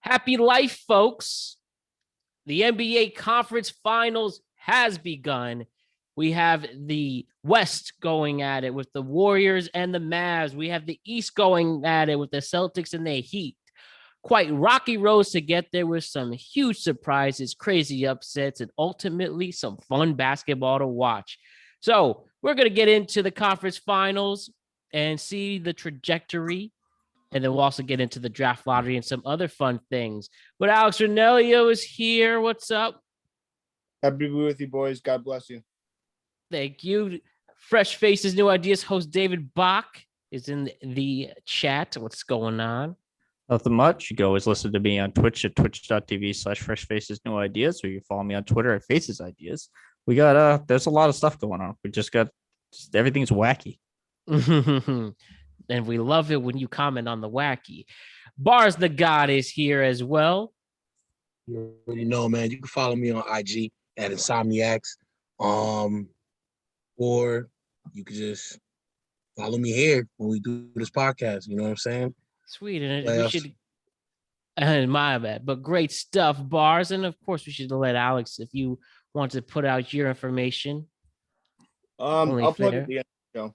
Happy life, folks. The NBA Conference Finals has begun. We have the West going at it with the Warriors and the Mavs. We have the East going at it with the Celtics and the Heat. Quite rocky roads to get there with some huge surprises, crazy upsets, and ultimately some fun basketball to watch. So we're going to get into the conference finals and see the trajectory. And then we'll also get into the draft lottery and some other fun things. But Alex Ranniello is here. What's up? Happy to be with you, boys. God bless you. Thank you. Fresh Faces, New Ideas host David Bach is in the chat. What's going on? Nothing much. You can always listen to me on Twitch at twitch.tv/Fresh Faces New Ideas, or you can follow me on Twitter at Faces Ideas. We got there's a lot of stuff going on. We just everything's wacky. And we love it when you comment on the wacky. Barz Tha God is here as well. You already know, man. You can follow me on IG at Insomniacs. Or you could just follow me here when we do this podcast. You know what I'm saying? Sweet. And we should, my bad, but great stuff, Barz. And of course, we should let Alex, if you want to put out your information. I'll plug it at the end of the show.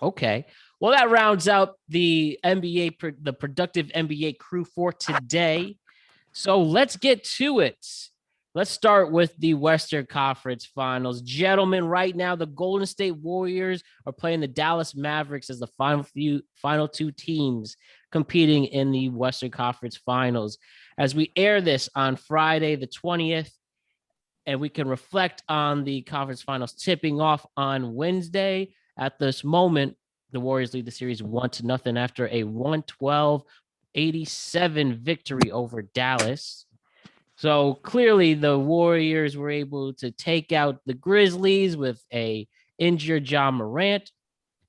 Okay. Well, that rounds out the the productive NBA crew for today. So let's get to it. Let's start with the Western Conference Finals. Gentlemen, right now, the Golden State Warriors are playing the Dallas Mavericks as the final two teams competing in the Western Conference Finals. As we air this on Friday, the 20th, and we can reflect on the conference finals tipping off on Wednesday. At this moment, the Warriors lead the series 1-0 after a 112-87 victory over Dallas. So clearly the Warriors were able to take out the Grizzlies with a injured Ja Morant.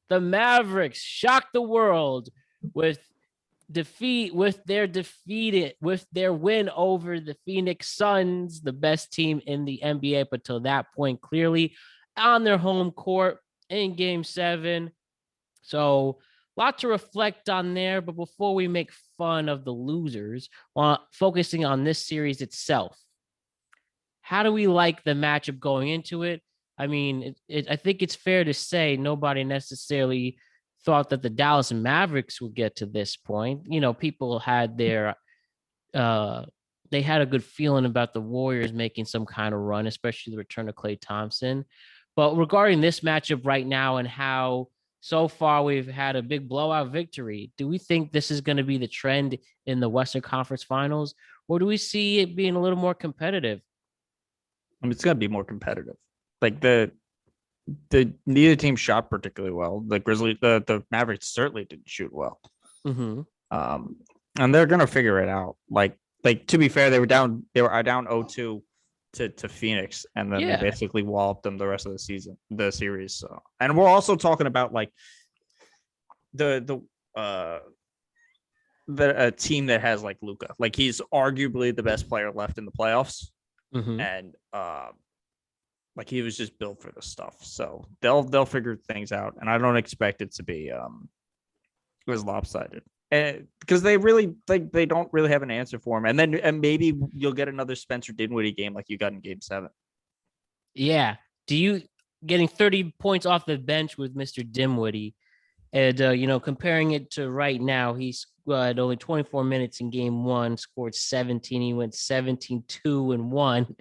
The Mavericks shocked the world with their win over the Phoenix Suns, the best team in the NBA up until that point, clearly on their home court in Game 7. So a lot to reflect on there, but before we make fun of the losers, focusing on this series itself, how do we like the matchup going into it? I mean, I think it's fair to say nobody necessarily thought that the Dallas Mavericks would get to this point. You know, people had they had a good feeling about the Warriors making some kind of run, especially the return of Klay Thompson. But regarding this matchup right now and how so far we've had a big blowout victory, do we think this is going to be the trend in the Western Conference Finals, or do we see it being a little more competitive? I mean, it's going to be more competitive. Like the neither team shot particularly well. The Mavericks certainly didn't shoot well. Mm-hmm. And they're going to figure it out. Like to be fair, they were down 0-2 to Phoenix, and then they basically walloped them the rest of the series. So, and we're also talking about like a team that has like Luka. Like he's arguably the best player left in the playoffs. Mm-hmm. And like he was just built for this stuff. So they'll figure things out, and I don't expect it to be as lopsided. Because they don't really have an answer for him, and maybe you'll get another Spencer Dinwiddie game like you got in Game 7. Yeah, getting 30 points off the bench with Mr. Dinwiddie, and comparing it to right now, he's had only 24 minutes in Game 1, scored 17. He went 17-2-1.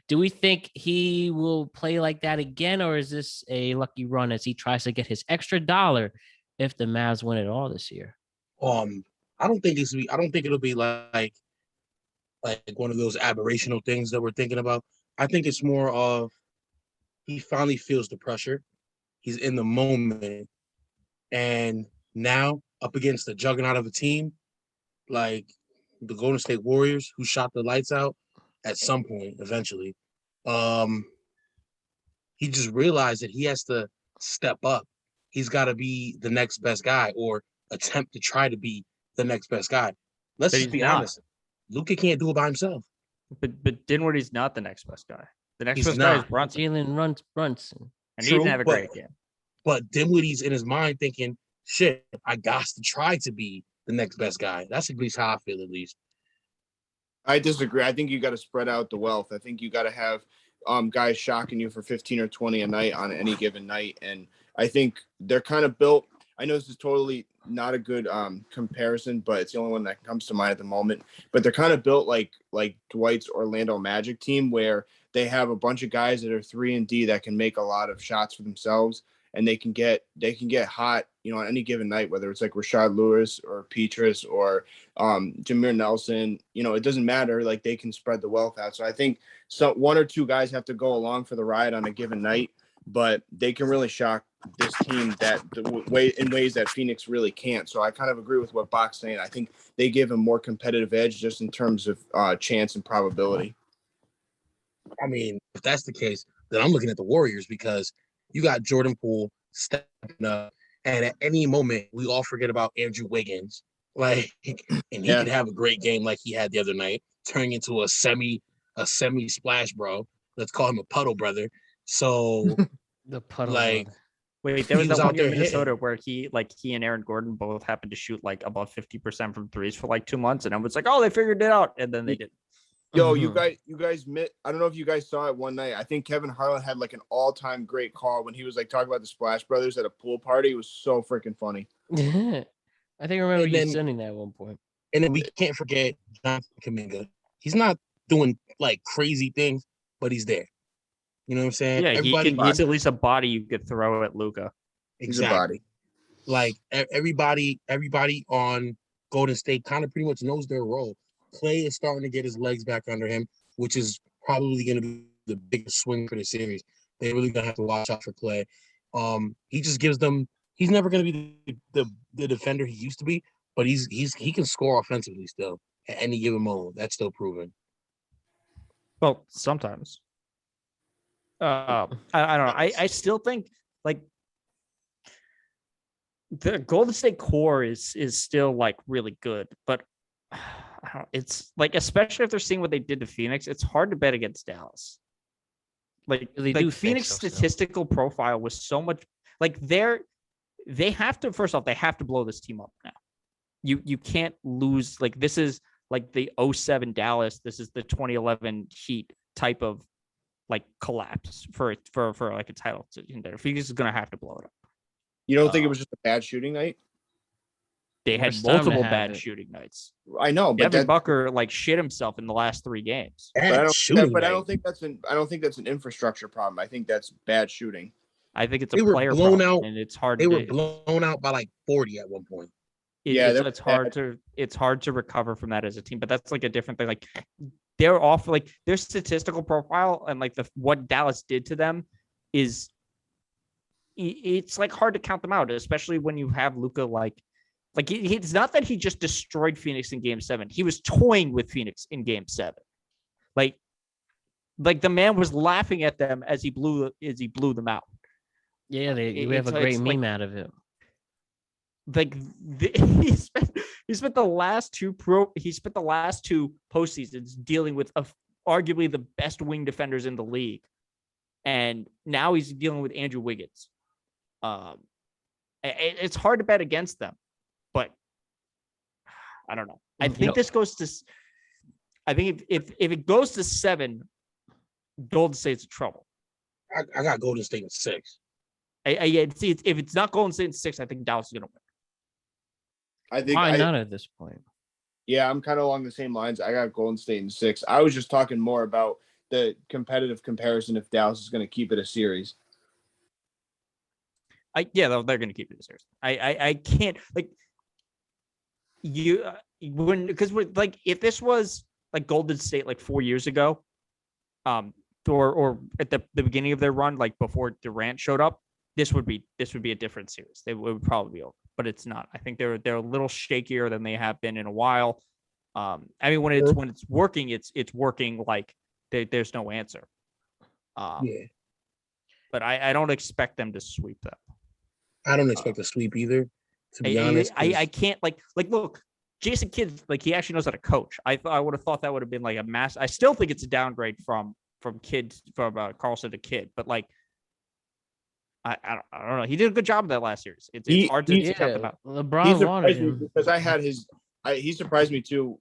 Do we think he will play like that again, or is this a lucky run as he tries to get his extra dollar if the Mavs win it all this year? I don't think it'll be like one of those aberrational things that we're thinking about. I think it's more of he finally feels the pressure. He's in the moment, and now up against the juggernaut of a team like the Golden State Warriors, who shot the lights out at some point eventually. He just realized that he has to step up. He's got to be the next best guy, or attempt to try to be the next best guy. Let's just be honest. Luka can't do it by himself. But Dinwiddie's not the next best guy. The next best guy is Brunson. Jalen Brunson. And he didn't have a great game. But Dinwiddie's in his mind thinking, shit, I got to try to be the next best guy. That's at least how I feel, at least. I disagree. I think you got to spread out the wealth. I think you got to have guys shocking you for 15 or 20 a night on any given night. And I think they're kind of built. I know this is totally not a good comparison, but it's the only one that comes to mind at the moment. But they're kind of built like Dwight's Orlando Magic team, where they have a bunch of guys that are 3-and-D that can make a lot of shots for themselves, and they can get hot, on any given night, whether it's like Rashad Lewis or Petrus or Jameer Nelson. It doesn't matter. Like, they can spread the wealth out. So I think one or two guys have to go along for the ride on a given night, but they can really shock this team in ways that Phoenix really can't. So I kind of agree with what Bach's saying. I think they give a more competitive edge just in terms of chance and probability. I mean, if that's the case, then I'm looking at the Warriors, because you got Jordan Poole stepping up, and at any moment we all forget about Andrew Wiggins, and he could have a great game like he had the other night, turning into a semi splash bro. Let's call him a puddle brother. So the puddle brother. Wait, there was that one game in Minnesota where he and Aaron Gordon both happened to shoot like above 50% from threes for like 2 months, and everyone's like, oh, they figured it out, and then they didn't. Yo, you guys I don't know if you guys saw it one night. I think Kevin Harlan had like an all-time great call when he was like talking about the Splash Brothers at a pool party. It was so freaking funny. I think I remember you sending that at one point. And then we can't forget Jonathan Kuminga. He's not doing like crazy things, but he's there. You know what I'm saying? Yeah, he's at least a body you could throw at Luka. Exactly. Like everybody on Golden State kind of pretty much knows their role. Clay is starting to get his legs back under him, which is probably going to be the biggest swing for the series. They really going to have to watch out for Clay. He just gives them. He's never going to be the defender he used to be, but he can score offensively still at any given moment. That's still proven. Well, sometimes. I don't know. I still think like the Golden State core is still like really good, but it's like, especially if they're seeing what they did to Phoenix, it's hard to bet against Dallas. Like Phoenix statistical profile was so much like they have to, first off, they have to blow this team up now. You can't lose. Like, this is like the 07 Dallas. This is the 2011 Heat type of like collapse for like a title contender. Phoenix is going to have to blow it up. You don't think it was just a bad shooting night? They had multiple bad shooting nights. I know, but Devin Booker like shit himself in the last 3 games. But I don't think that's an infrastructure problem. I think that's bad shooting. I think it's a player problem, and it's hard. They were blown out by like 40 at one point. It's hard to recover from that as a team. But that's like a different thing. Like, they're off, like their statistical profile and like what Dallas did to them is, it's like hard to count them out, especially when you have Luka like it's not that he just destroyed Phoenix in Game 7. He was toying with Phoenix in Game 7. Like the man was laughing at them as he blew them out. Yeah, we have a great meme out of it. Like he spent the last two postseasons dealing with arguably the best wing defenders in the league, and now he's dealing with Andrew Wiggins. It's hard to bet against them, but I don't know. I think this goes to. I think if it goes to 7, Golden State's in trouble. I got Golden State in 6. If it's not Golden State in 6, I think Dallas is going to win. Why not at this point? Yeah, I'm kind of along the same lines. I got Golden State in 6. I was just talking more about the competitive comparison if Dallas is going to keep it a series. They're going to keep it a series. I can't like because we're like, if this was like Golden State like 4 years ago, or at the beginning of their run, like before Durant showed up, this would be a different series. It would probably be over, but it's not. I think they're a little shakier than they have been in a while. I mean, when it's working, it's working like there's no answer. But I don't expect them to sweep them. I don't expect a sweep either. To be honest, I can't like look. Jason Kidd, like, he actually knows how to coach. I would have thought that would have been like a mass. I still think it's a downgrade from Carlson to Kidd, but like, I don't know. He did a good job of that last series. It's hard to count them out. LeBron wanted him because I had his he surprised me too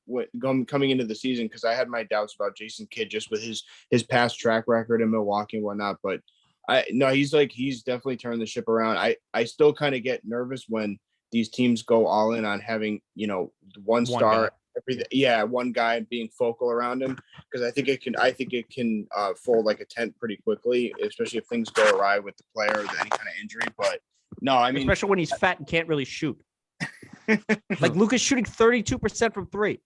coming into the season, because I had my doubts about Jason Kidd just with his past track record in Milwaukee and whatnot. But he's definitely turned the ship around. I still kind of get nervous when these teams go all in on having, one star. One guy being focal around him, because I think it can fold like a tent pretty quickly, especially if things go awry with the player or any kind of injury. But no, I mean, especially when he's fat and can't really shoot. Like Luka's shooting 32% from three.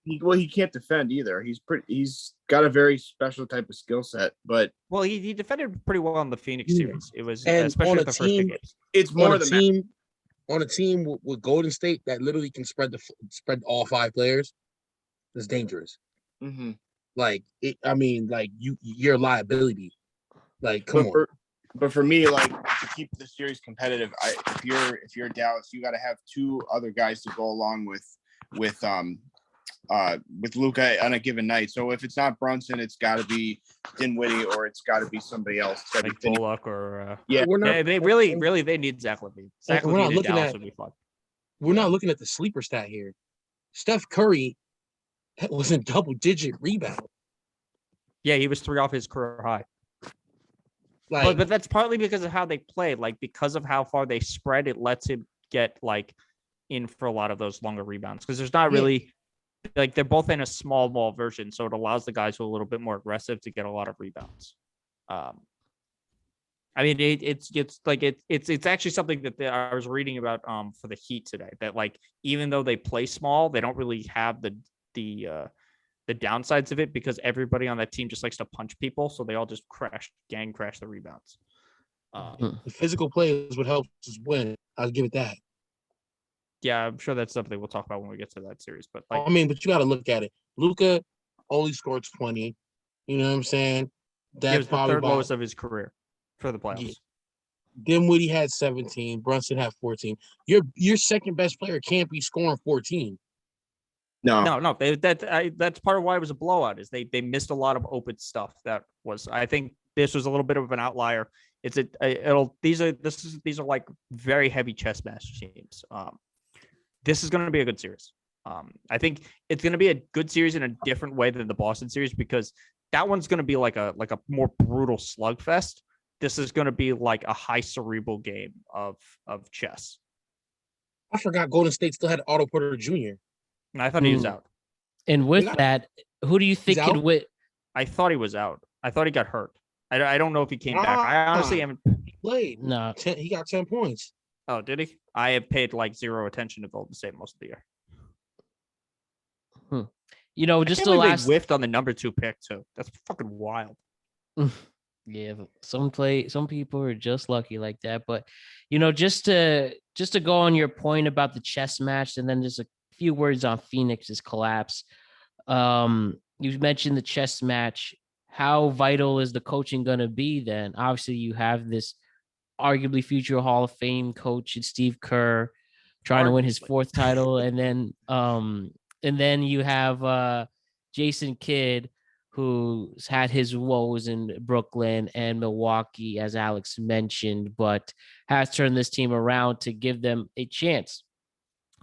He can't defend either. He's got a very special type of skill set. But he defended pretty well in the Phoenix series. It was and especially the first two games. It's more the team. On a team with Golden State that literally can spread all 5 players, is dangerous. Mm-hmm. You're a liability. Like, come on. But for me, like, to keep the series competitive, if you're Dallas, you got to have 2 other guys to go along with Luka on a given night. So if it's not Brunson, it's got to be Dinwiddie, or it's got to be somebody else. It's got to be Bullock or they really they need Zach LaVine. Zach LaVine in Dallas would be fun. We're not looking at the sleeper stat here. Steph Curry was in double-digit rebound. Yeah, he was 3 off his career high. But that's partly because of how they play. Like, because of how far they spread, it lets him get like in for a lot of those longer rebounds, because there's not really like, they're both in a small ball version, so it allows the guys who are a little bit more aggressive to get a lot of rebounds. I mean, it's actually something that I was reading about for the Heat today, that like, even though they play small, they don't really have the downsides of it, because everybody on that team just likes to punch people, so they all just gang crash the rebounds. The physical play is what helps us win. I'll give it that. Yeah, I'm sure that's something we'll talk about when we get to that series. But like, but you got to look at it. Luka only scored 20. You know what I'm saying? That was the third lowest of his career for the playoffs. Yeah. Dinwiddie had 17. Brunson had 14. Your second best player can't be scoring 14. No. That's part of why it was a blowout. Is they missed a lot of open stuff. I think this was a little bit of an outlier. These are like very heavy chess master teams. This is going to be a good series. I think it's going to be a good series in a different way than the Boston series, because that one's going to be like a more brutal slugfest. This is going to be like a high cerebral game of chess. I forgot Golden State still had Otto Porter Jr. And I thought he was out. And with that, who do you think could win? I thought he was out. I thought he got hurt. I don't know if he came back. I honestly haven't played. No, he got 10 points. Oh, did he? I have paid like 0 attention to Golden State most of the year. Just the last they whiffed on the number 2 pick too. That's fucking wild. Yeah, some people are just lucky like that. But just to go on your point about the chess match, and then just a few words on Phoenix's collapse. You mentioned the chess match. How vital is the coaching going to be then? Obviously, you have this arguably future Hall of Fame coach in Steve Kerr trying to win his 4th title. And then you have Jason Kidd, who's had his woes in Brooklyn and Milwaukee, as Alex mentioned, but has turned this team around to give them a chance.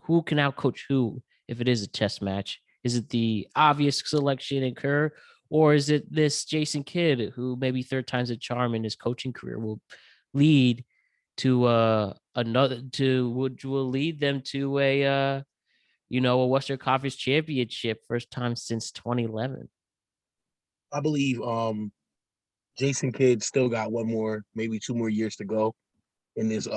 Who can outcoach who if it is a chess match? Is it the obvious selection in Kerr, or is it this Jason Kidd, who maybe 3rd time's a charm in his coaching career, will lead to will lead them to a Western Conference championship, first time since 2011? I believe Jason Kidd still got 1 more, maybe 2 more years to go in this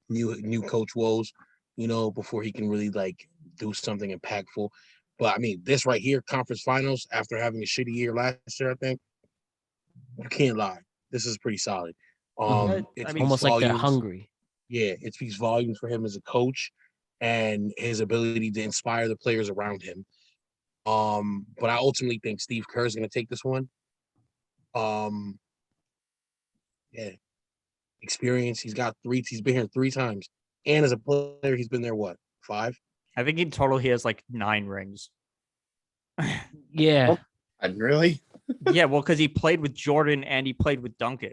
new coach woes, before he can really like do something impactful. But I mean, this right here, conference finals, after having a shitty year last year, I think you can't lie. This is pretty solid. It's almost like they're hungry. Yeah, it speaks volumes for him as a coach and his ability to inspire the players around him. But I ultimately think Steve Kerr is going to take this one. Experience. He's got 3. He's been here 3 times, and as a player, he's been there 5? I think in total he has like 9 rings. Yeah. Really? Yeah, well, because he played with Jordan and he played with Duncan,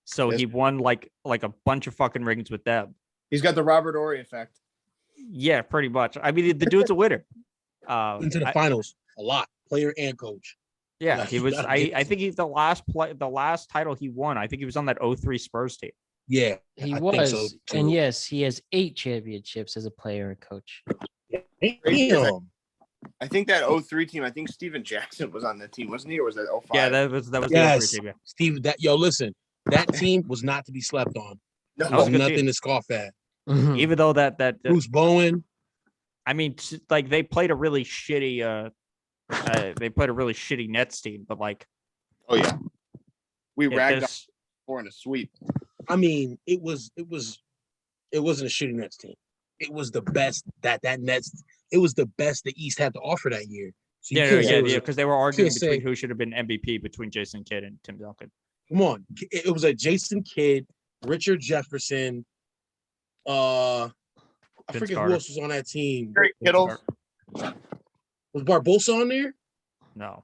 so he won like a bunch of fucking rings with them. He's got the Robert Horry effect. Yeah, pretty much. I mean, the dude's a winner. Into the finals a lot, player and coach. Yeah, Like, he you was. gotta I get- think he's the last title he won. I think he was on that 03 Spurs team. Yeah, He I was, think so, and too. yes, he has 8 championships as a player and coach. Damn. I think that 03 team, I think Steven Jackson was on that team, wasn't he? Or was that 05? Yeah, that was the 03 Yes, team. Yeah. Steve. Listen, that team was not to be slept on. No. It was was a good nothing team. to scoff at. Even though that Bruce Bowen. I mean, like they played a really shitty. They played a really shitty Nets team, but like, Oh yeah, we yeah, ragged this- up for in a sweep. I mean, it wasn't a shitty Nets team. It was the best that Nets. It was the best the East had to offer that year. So you can't say it was because they were arguing can't between say- who should have been MVP between Jason Kidd and Tim Duncan. Come on, it was a Jason Kidd, Richard Jefferson. I Vince forget Carter. who else was on that team. Gary Kittle Was Barbosa on there? No,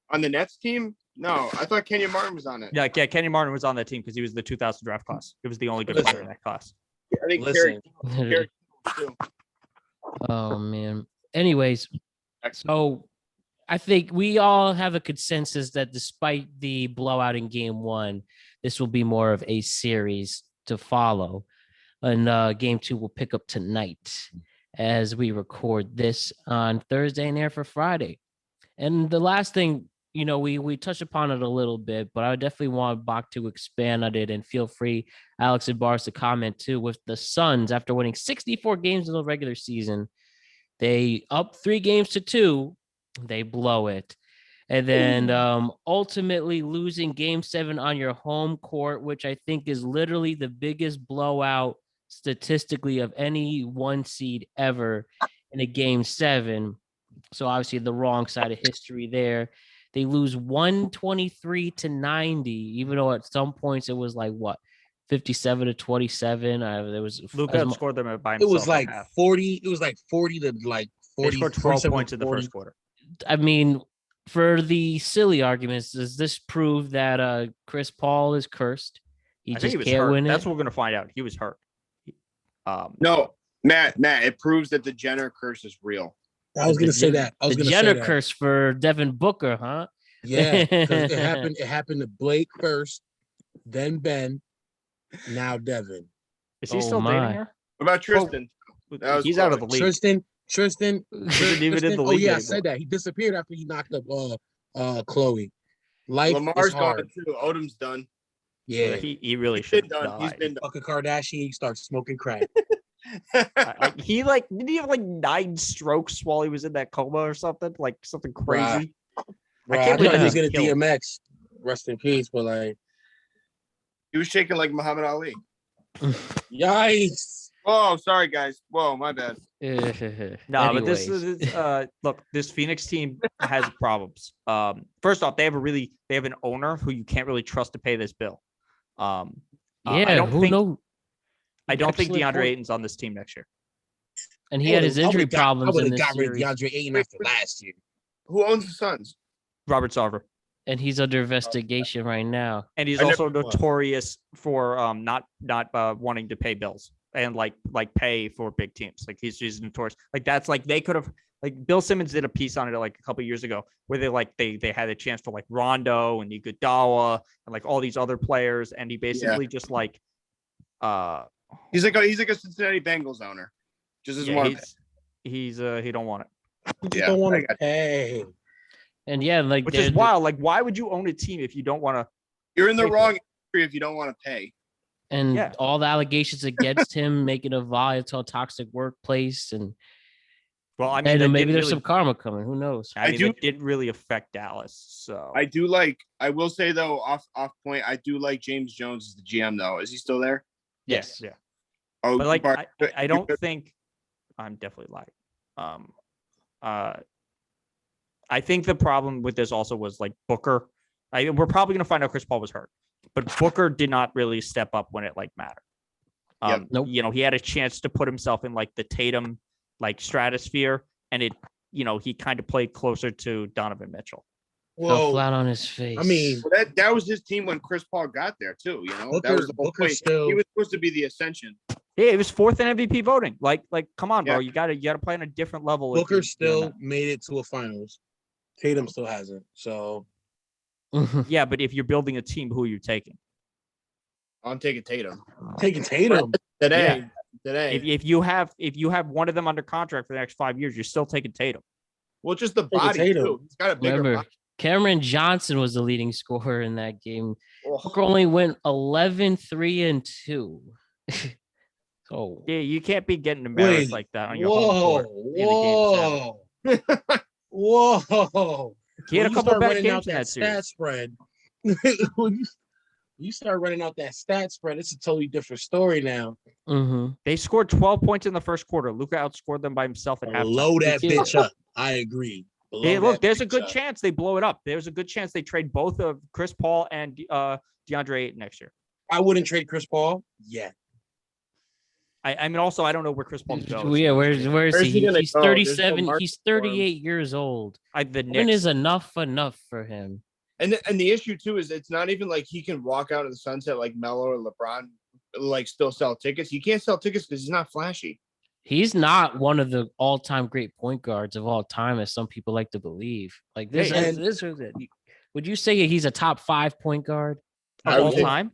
on the Nets team. No, I thought Kenyon Martin was on it. yeah, Kenny Martin was on that team because he was the 2000 draft class. He was the only good player in that class. I think Listen, Kerry too. Oh man. Anyways, Excellent. so I think we all have a consensus that despite the blowout in game 1, this will be more of a series to follow. And game 2 will pick up tonight as we record this on Thursday and air for Friday. And the last thing, we touched upon it a little bit, but I definitely want Bach to expand on it, and feel free, Alex and Barz, to comment too. With the Suns, after winning 64 games in the regular season, they up 3 games to 2, they blow it. And then ultimately losing game 7 on your home court, which I think is literally the biggest blowout statistically of any 1 seed ever in a game 7. So obviously the wrong side of history there. They lose 123-90, even though at some points it was like 57-27. There was Luka outscored them by himself. It was like at half. 40. It was like 40 to like 40. They scored 12 47 points in the 40. first quarter. I mean, for the silly arguments, does this prove that Chris Paul is cursed? He I think just he was can't hurt. win That's it. what we're gonna find out. He was hurt. No, Matt, it proves that the Jenner curse is real. I was gonna say that. I was The gonna say Jenner that. curse for Devin Booker, huh? Yeah, because it happened. It happened to Blake first, then Ben, now Devin. Is he Oh, still my. dating her? What about Tristan? That was He's out of the league. Tristan. Isn't even in the Oh league yeah, I anymore. said that. He disappeared after he knocked up Chloe. Life Lamar's is hard. gone too. Odom's done. Yeah, He really He's been should done. He's been done. fucking Kardashian. He starts smoking crack. He didn't he have like 9 strokes while he was in that coma or something? Like something crazy. Bro, can't I believe thought he was he gonna killed him. DMX. Rest in peace. But like, He was shaking like Muhammad Ali. yikes. Oh, sorry guys. Whoa, my bad. No, but this Anyways. is look, this Phoenix team has problems. First off, they have an owner who you can't really trust to pay this bill. I Yeah, don't who think knows? I don't think Actually, DeAndre Ayton's on this team next year. And he had his injury problems I in would this have got rid of series, DeAndre Ayton after last year. Who owns the Suns? Robert Sarver. and he's under investigation right now. And he's I also never- notorious for not wanting to pay bills and like pay for big teams. Like he's notorious. Like that's like they could have like Bill Simmons did a piece on it like a couple of years ago where they had a chance for like Rondo and Iguodala and like all these other players, and he basically just like He's like a Cincinnati Bengals owner. Just doesn't want to. he don't want it. You just Yeah, don't want I to got- pay. And yeah, like Which is wild. Like, why would you own a team if you don't want to? You're in the Pay for wrong industry if you don't want to pay. and Yeah. all the allegations against him, making a volatile, toxic workplace, and Well, I mean, maybe didn't there's really- some karma coming. Who knows? I I mean, do- it didn't really affect Dallas. So I do like. I will say though, off point, I do like James Jones as the GM though. Is he still there? Yes. yeah. Oh, But like, Bart- I don't think I'm definitely lying. I think the problem with this also was like Booker. We're probably gonna find out Chris Paul was hurt, but Booker did not really step up when it like mattered. Yep. Nope. You know, he had a chance to put himself in like the Tatum like stratosphere, and he kind of played closer to Donovan Mitchell. Fell Whoa, flat on his face. I mean, Well, that was his team when Chris Paul got there too. You know, that was the whole Booker point. still- He was supposed to be the ascension. Yeah, it was fourth in MVP voting. Like, come on, bro. Yeah. You gotta play on a different level. if Booker you're still doing made it to a finals. Tatum still hasn't. So that. Yeah, but if you're building a team, who are you taking? I'm taking Tatum taking Tatum. today. If you have one of them under contract for the next 5 years, you're still taking Tatum. Well, just the Taking body Tatum. too. He's got a bigger Remember, body. Cameron Johnson was the leading scorer in that game. Oh, Booker only went 11, 3, and 2. So Yeah, you can't be getting embarrassed Wait, like that on your home court in a game 7. Whoa. He had When a you couple start bad running games out in that stat series. spread, when you start running out that stat spread, it's a totally different story now. They scored 12 points in the first quarter. Luka outscored them by himself at halftime. Blow that They did. bitch up. I agree. Blow Hey, look, that there's a bitch good up. chance they blow it up. There's a good chance they trade both of Chris Paul and DeAndre Ayton next year. I wouldn't trade Chris Paul yet. I mean, also, I don't know where Chris Paul goes. yeah, where is Where's he? he gonna He's go? There's no 37. market He's for him. 38 years old. The When Knicks. is enough for him? And the issue too is it's not even like he can walk out of the sunset like Melo or LeBron, like still sell tickets. He can't sell tickets because he's not flashy. He's not one of the all-time great point guards of all time, as some people like to believe. Like this, Hey, would you say he's a top 5 point guard I Of all would say- time?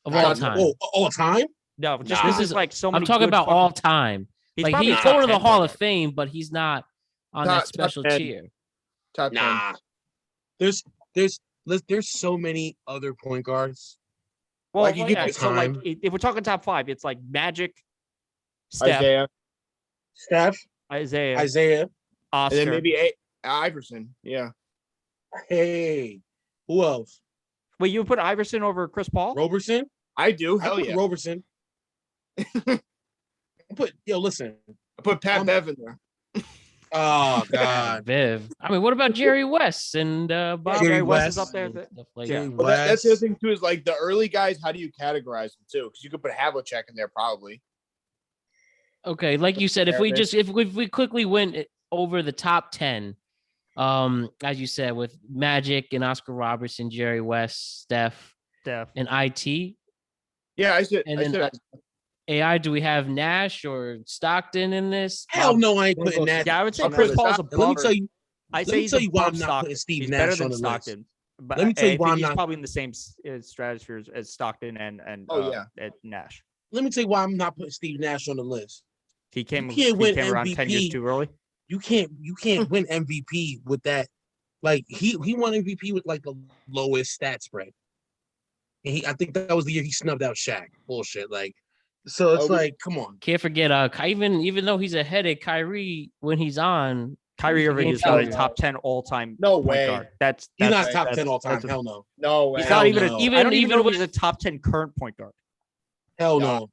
of all Top- time? Oh, all time? No, just Nah. this is like so many. I'm talking good about fucking- all time. He's Like probably he's a going top to the 10 Hall point of Fame, but he's not on Top- that special top 10. tier. Top 10. Nah. There's so many other point guards. Well, Like, you give yeah, it so like time. if we're talking top 5, it's like Magic, Steph, Isaiah, Steph, Isaiah, Isaiah. and Oscar. then maybe Iverson. Yeah. Hey, who else? Wait, you would put Iverson over Chris Paul? Roberson? I do. I Hell put yeah. Roberson. Listen. I put Pat Bev in there. Oh God. Viv. I mean, what about Jerry West and Bob? Jerry Jerry West is West. up there. Stuff like Yeah. that. But that's the other thing too is like the early guys. How do you categorize them too? Because you could put Havlicek in there probably. Okay, like you said, if we quickly went over the top 10, as you said, with Magic and Oscar Robertson, Jerry West, Steph, and IT. Yeah, I said. And I then said AI, do we have Nash or Stockton in this? Hell no, I ain't We'll putting go that. Yeah, I would say I'll Chris put Paul's Stockton. above. Let me tell you. I let say me he's tell you why above I'm not Stockton. putting Steve He's Nash better on than the list. Stockton. But Let me tell you I why think I'm he's not- probably in the same stratosphere as Stockton and at Nash. Let me tell you why I'm not putting Steve Nash on the list. He came can't win around 10 years MVP. too early. You can't win MVP with that. Like he won MVP with like the lowest stat spread. And I think that was the year he snubbed out Shaq. Bullshit. Like, so it's like, come on. Can't forget, even though he's ahead of Kyrie when he's on. Kyrie Irving is Hell not a no. top 10 all-time No point way. guard. He's not that's- top 10 that's- all time. that's a- Hell no. no way. He's Hell not even. no. I don't even know with- if he's a top 10 current point guard. Hell No. no.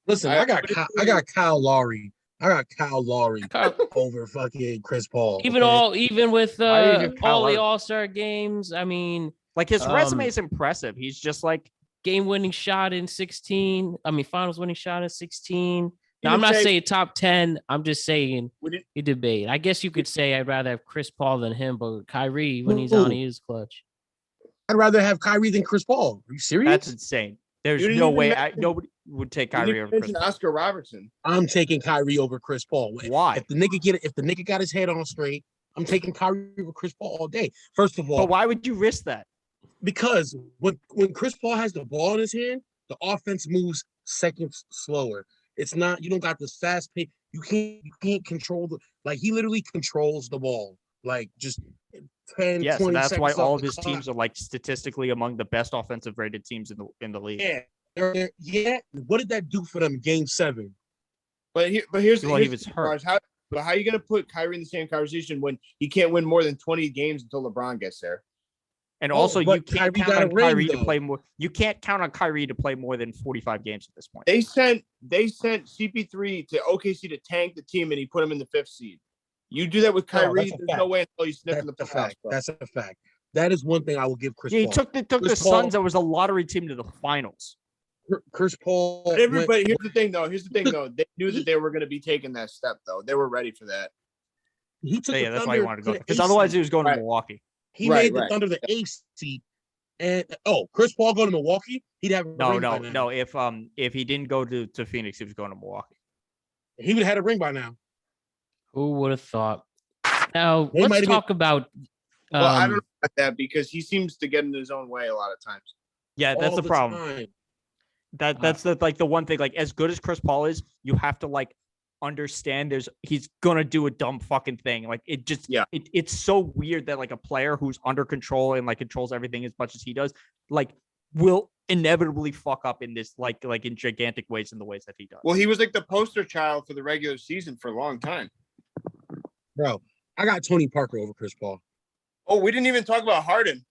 Listen, I I got Kyle Lowry. I got Kyle Lowry over fucking Chris Paul. Even with Why did you have Kyle all the Lowry? All-Star games, I mean, Like his resume Um, is impressive. He's just like game-winning shot in 16. I mean, finals-winning shot in 16. Now, You I'm would not say- saying top 10. I'm just saying Would it- you debate. I guess you could say I'd rather have Chris Paul than him, but Kyrie, when he's Ooh. on, he is clutch. I'd rather have Kyrie than Chris Paul. Are you serious? that's insane. There's You didn't no even way mention- nobody would take You Kyrie didn't over Chris mention Paul. Oscar Robertson. I'm taking Kyrie over Chris Paul. Why? If the nigga got his head on straight, I'm taking Kyrie over Chris Paul all day. First of all, But why would you risk that? because when Chris Paul has the ball in his hand, the offense moves seconds slower. It's not, you don't got this fast pace. You can't control he literally controls the ball. Like just 10, Yes, 20 and that's why seconds all off of the his clock. teams are like statistically among the best offensive rated teams in the league. Yeah. Yeah. What did that do for them in game 7? But here's Well, here's he was the hurt. part. How are you going to put Kyrie in the same conversation when he can't win more than 20 games until LeBron gets there? And Oh, also, you but can't Kyrie count got a on ring, Kyrie to though. play more. You can't count on Kyrie to play more than 45 games at this point. They sent CP3 to OKC to tank the team, and he put him in the 5th seed. You do that with No, Kyrie, that's a there's fact. no way until you sniff That's in the a playoffs, fact. bro. That's a fact. That is one thing I will give Chris Yeah, he Paul. took the Chris Paul- Suns. That was a lottery team to the finals. Chris Paul. But everybody, here's the thing, though. They knew He- that they were going to be taking that step, though. They were ready for that. He took Yeah, the that's why he Thunder wanted to to go. the Because eighth otherwise, seed. he was going to Right. Milwaukee. He Right, made the right. Thunder the 8th seed. And Chris Paul going to Milwaukee, he'd have a ring by now. No. If he didn't go to Phoenix, he was going to Milwaukee. He would have had a ring by now. Who would have thought? Now They let's talk about. Well, I don't know about that because he seems to get in his own way a lot of times. Yeah, that's All the problem. time. That's the one thing. Like, as good as Chris Paul is, you have to like understand he's gonna do a dumb fucking thing. Like, it just it's so weird that like a player who's under control and like controls everything as much as he does, like, will inevitably fuck up in this like in gigantic ways in the ways that he does. Well, he was like the poster child for the regular season for a long time. Bro, I got Tony Parker over Chris Paul. Oh, we didn't even talk about Harden.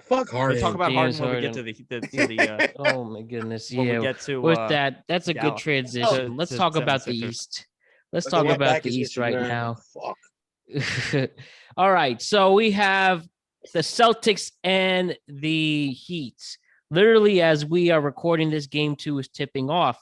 Fuck Harden. We'll talk about James Harden when we get to the oh my goodness. when Yeah. we get to With that's a good Dallas. transition. Let's talk about the 76ers. East. Let's talk about the East right now. Fuck. All right. So we have the Celtics and the Heat. Literally, as we are recording this, game 2 is tipping off.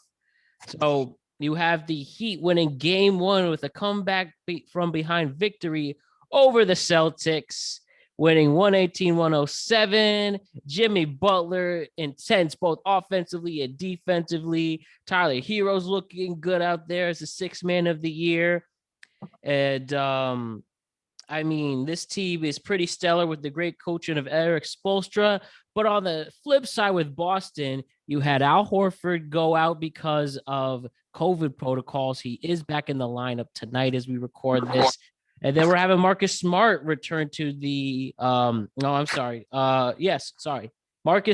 So you have the Heat winning game 1 with a comeback from behind victory over the Celtics, winning 118-107. Jimmy Butler intense both offensively and defensively. Tyler Hero's looking good out there as the 6th man of the year. And I mean, this team is pretty stellar with the great coaching of Eric Spoelstra. But on the flip side with Boston, you had Al Horford go out because of COVID protocols. He is back in the lineup tonight as we record this. And then we're having Marcus Smart return to the Marcus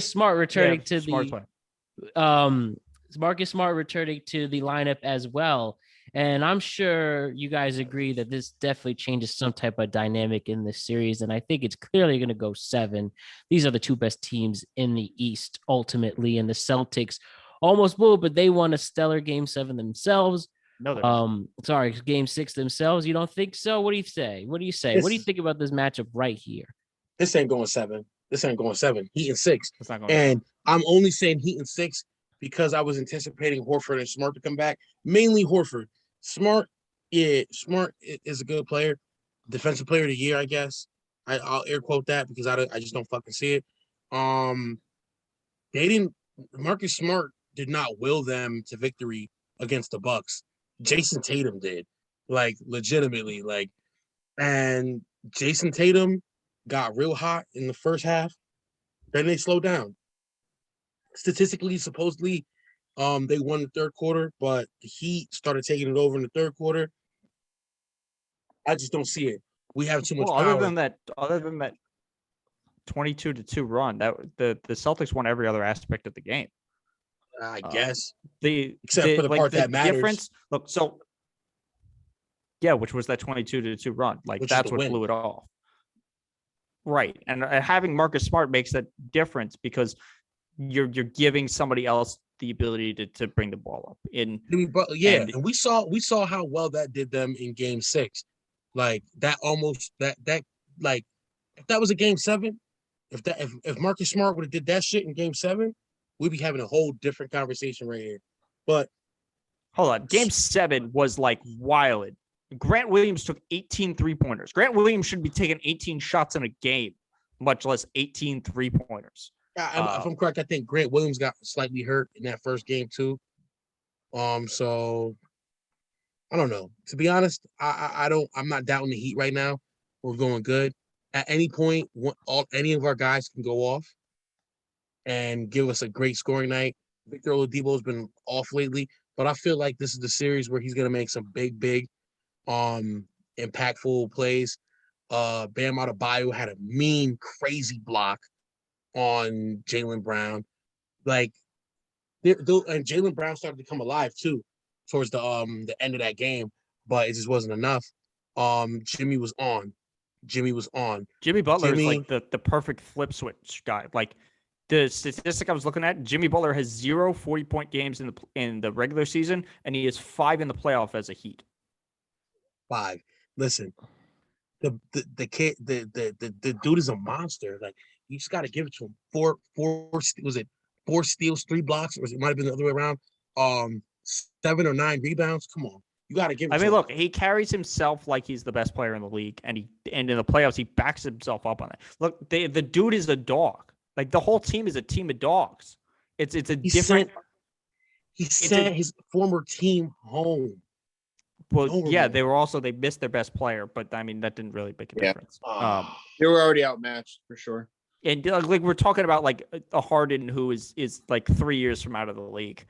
Smart returning to Marcus Smart returning to the lineup as well. And I'm sure you guys agree that this definitely changes some type of dynamic in this series. And I think it's clearly going to go 7. These are the 2 best teams in the East ultimately. And the Celtics almost blew, but they won a stellar game 7 themselves. No, game 6 themselves. You don't think so? What do you say? What do you say? What do you think about this matchup right here? This ain't going 7. This ain't going 7. Heat and 6. it's not going. And I'm only saying Heat and 6 because I was anticipating Horford and Smart to come back. Mainly Horford. Smart is a good player. Defensive player of the year, I guess. I'll air quote that because I just don't fucking see it. Marcus Smart did not will them to victory against the Bucks. Jason Tatum did, like, legitimately, like, and Jason Tatum got real hot in the first half. Then they slowed down. Statistically, supposedly, they won the third quarter, but the Heat started taking it over in the third quarter. I just don't see it. We have too much power. Other than that 22-2 run, that the Celtics won every other aspect of the game. I guess. Except for the part that matters. Difference, look, so yeah, which was that 22-2 run. Like, that's what blew it off. Right. And having Marcus Smart makes that difference because you're giving somebody else the ability to bring the ball up. And we saw how well that did them in game 6. Like, that almost that like, if that was a game 7, if Marcus Smart would have did that shit in game 7, we'd be having a whole different conversation right here. But hold on, game 7 was like wild. Grant Williams took 18 3-pointers. Grant Williams should be taking 18 shots in a game, much less 18 3-pointers. If I'm correct, I think Grant Williams got slightly hurt in that first game too. So I don't know. To be honest, I'm not doubting the Heat right now. We're going good. At any point, any of our guys can go off and give us a great scoring night. Victor Oladipo has been off lately, but I feel like this is the series where he's gonna make some big, impactful plays. Bam Adebayo had a mean, crazy block on Jaylen Brown. Like, and Jaylen Brown started to come alive too towards the end of that game, but it just wasn't enough. Jimmy was on. Jimmy Butler is like the perfect flip switch guy. Like, the statistic I was looking at, Jimmy Butler has 0 40-point games in the regular season, and he has 5 in the playoff as a Heat. 5. Listen, the kid, the dude is a monster. Like, you just got to give it to him. 4 steals, 3 blocks, or it might have been the other way around. 7 or 9 rebounds. Come on, you got to give it. to him. Look, he carries himself like he's the best player in the league, and in the playoffs he backs himself up on it. Look, the dude is a dog. Like the whole team is a team of dogs. It's a different. He sent his former team home. Well, yeah, they missed their best player, but I mean that didn't really make a difference. They were already outmatched for sure. And like we're talking about like a Harden who is like 3 years from out of the league.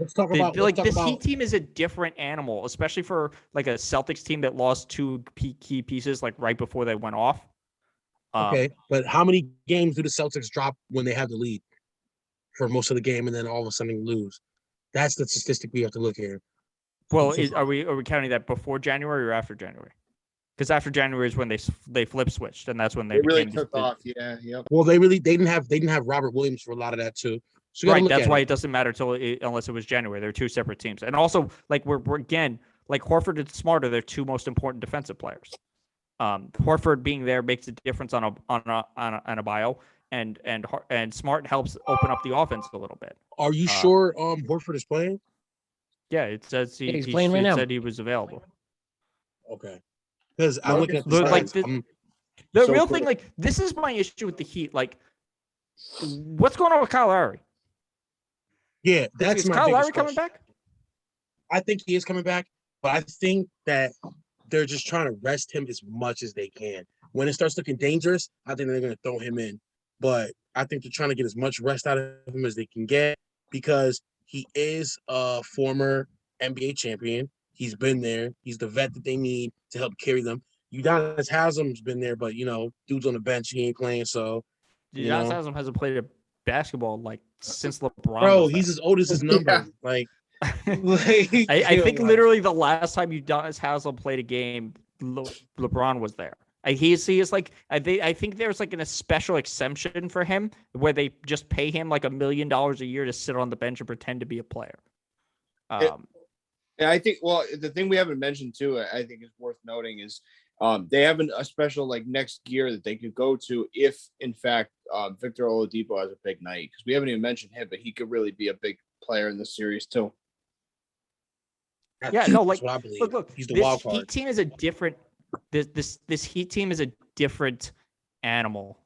Let's talk about this Heat team is a different animal, especially for like a Celtics team that lost 2 key pieces like right before they went off. Okay, but how many games do the Celtics drop when they have the lead for most of the game, and then all of a sudden lose? That's the statistic we have to look at. Well, are we counting that before January or after January? Because after January is when they flip switched, and that's when they really took off. Yeah, yep. Well, they didn't have Robert Williams for a lot of that too. So right, that's why it doesn't matter unless it was January. They're 2 separate teams, and also like we're again like Horford and Smart are their 2 most important defensive players. Horford being there makes a difference on a bio, and Smart helps open up the offense a little bit. Are you sure Horford is playing? Yeah, it says he's playing right now. Said he was available. Okay, because I'm looking at the real thing. Like this is my issue with the Heat. Like, what's going on with Kyle Lowry? Yeah, that's is my Kyle Lowry question. coming back? I think he is coming back, but I think that they're just trying to rest him as much as they can. When it starts looking dangerous, I think they're going to throw him in. But I think they're trying to get as much rest out of him as they can get because he is a former NBA champion. He's been there. He's the vet that they need to help carry them. Udonis Haslam's been there, but, dude's on the bench. He ain't playing, so. Udonis Haslam hasn't played a basketball, like, since LeBron. Bro, he's as old as his number. Yeah. Like, I think literally the last time Udonis Haslam played a game, LeBron was there. He is like I think there's like a special exemption for him where they just pay him like $1 million a year to sit on the bench and pretend to be a player. And I think the thing we haven't mentioned too, I think is worth noting is they have a special like next gear that they could go to if in fact Victor Oladipo has a big night, because we haven't even mentioned him, but he could really be a big player in this series too. Yeah, no, like look, he's the wild card. Heat team is a different. This Heat team is a different animal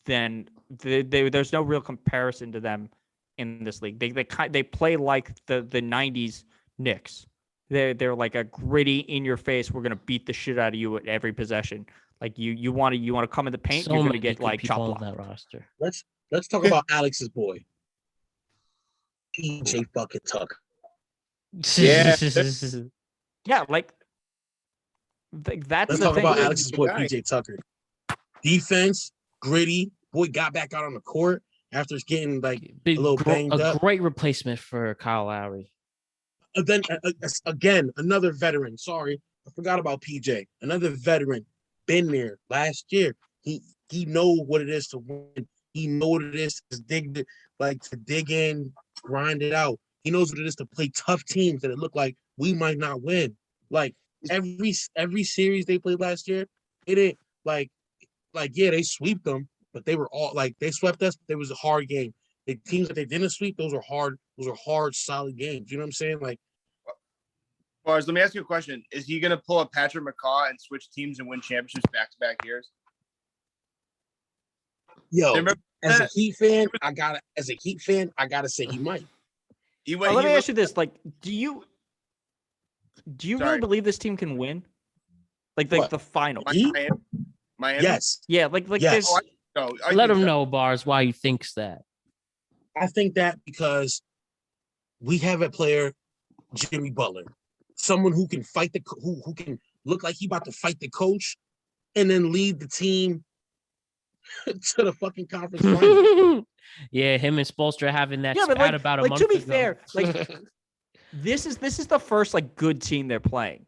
than there's no real comparison to them in this league. They play like the 90s Knicks. They're like a gritty in your face. We're gonna beat the shit out of you at every possession. Like you want to come in the paint. You're gonna get like chop block. That roster. Let's talk about Alex's boy, PJ fucking Tucker. Yeah, yeah, like that's. Let's talk about Alex's boy, PJ Tucker. Defense, gritty. Boy got back out on the court after getting like a little banged up. A great replacement for Kyle Lowry. Then again, another veteran. Sorry, I forgot about PJ. Another veteran, been there last year. He know what it is to win. He know what it is to dig in, grind it out. He knows what it is to play tough teams that it look like we might not win. Like every series they played last year, it ain't like yeah, they swept them, but they were all like they swept us. But it was a hard game. The teams that they didn't sweep, those are hard, solid games. You know what I'm saying? Like, Barz, let me ask you a question. Is he gonna pull a Patrick McCaw and switch teams and win championships back-to-back years? Yo, as a Heat fan, I gotta say he might. Let me ask you this: like, do you really believe this team can win? Like the finals? Miami? Yes. Yeah, like yes. this. Let him know, Barz, why he thinks that. I think that because we have a player, Jimmy Butler, someone who can fight who can look like he about to fight the coach, and then lead the team to the fucking conference final. Yeah, him and Spoelstra having that spat about a month ago. To be fair, like this is the first like good team they're playing.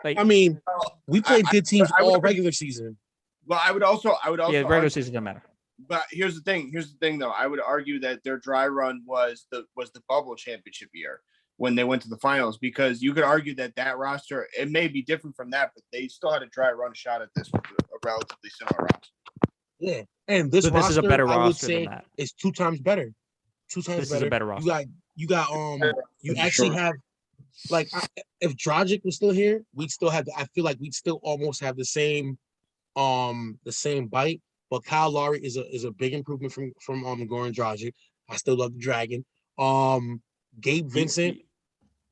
Like, I mean, we played good teams all regular season. Well, I would also yeah, regular season doesn't matter. But here's the thing though. I would argue that their dry run was the bubble championship year when they went to the finals, because you could argue that roster, it may be different from that, but they still had a dry run shot at this with a relatively similar roster. Yeah, and this is a better roster than that. It's 2 times better. 2 times this better. Is a better roster. You actually have like if Dragic was still here, we'd still have. I feel like we'd still almost have the same bite. But Kyle Lowry is a big improvement from Goran Dragic. I still love the Dragon. Gabe Vincent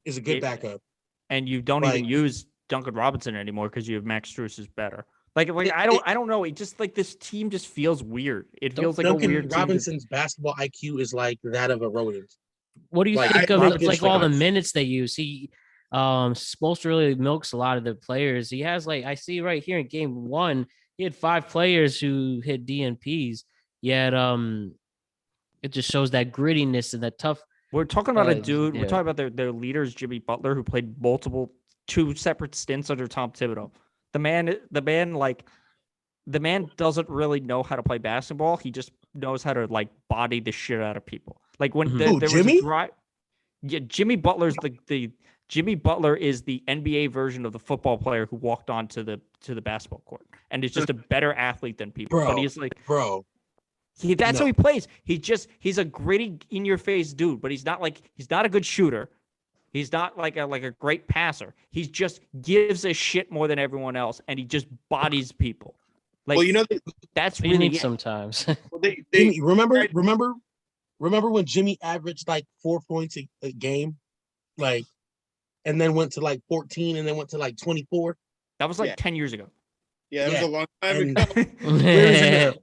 is a good backup. And you don't even use Duncan Robinson anymore because you have Max Strus is better. Like I don't know. It just like this team just feels weird. It feels like Duncan a weird Robinson's basketball IQ is like that of a rodent. What do you Like, think of Marcus all the Smart. minutes they use? He supposed to really milks a lot of the players. He has I see right here in game 1, he had 5 players who hit DNPs. Yet it just shows that grittiness and that tough. We're talking about a dude. yeah. We're talking about their leaders, Jimmy Butler, who played 2 separate stints under Tom Thibodeau. The man doesn't really know how to play basketball. He just knows how to body the shit out of people. Like when there was Jimmy? a drive. Yeah, Jimmy Butler's the Jimmy Butler is the NBA version of the football player who walked onto the basketball court and is just a better athlete than people. But he's that's how he plays. He's a gritty in your face dude, but he's not a good shooter. He's not like a great passer. He just gives a shit more than everyone else, and he just bodies people. That's really sometimes. Jimmy, remember when Jimmy averaged 4 points a game, and then went to 14, and then went to 24. That was 10 years ago. Yeah, that was a long time ago. Where is he now?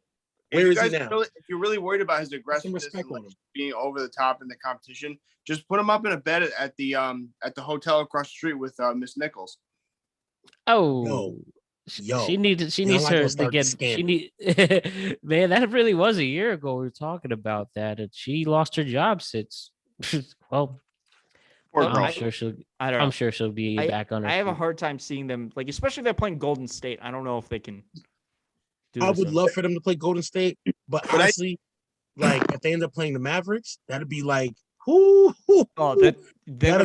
Where is he now? If you're really worried about his aggressiveness and being over the top in the competition, just put him up in a bed at the hotel across the street with Miss Nichols. Oh, she needs her to get. Man, that really was a year ago. We were talking about that, and she lost her job since. Well, I'm sure she'll be back on her. I have a hard time seeing them, especially if they're playing Golden State. I don't know if they can. I would love for them to play Golden State, but honestly, if they end up playing the Mavericks, that'd be that'd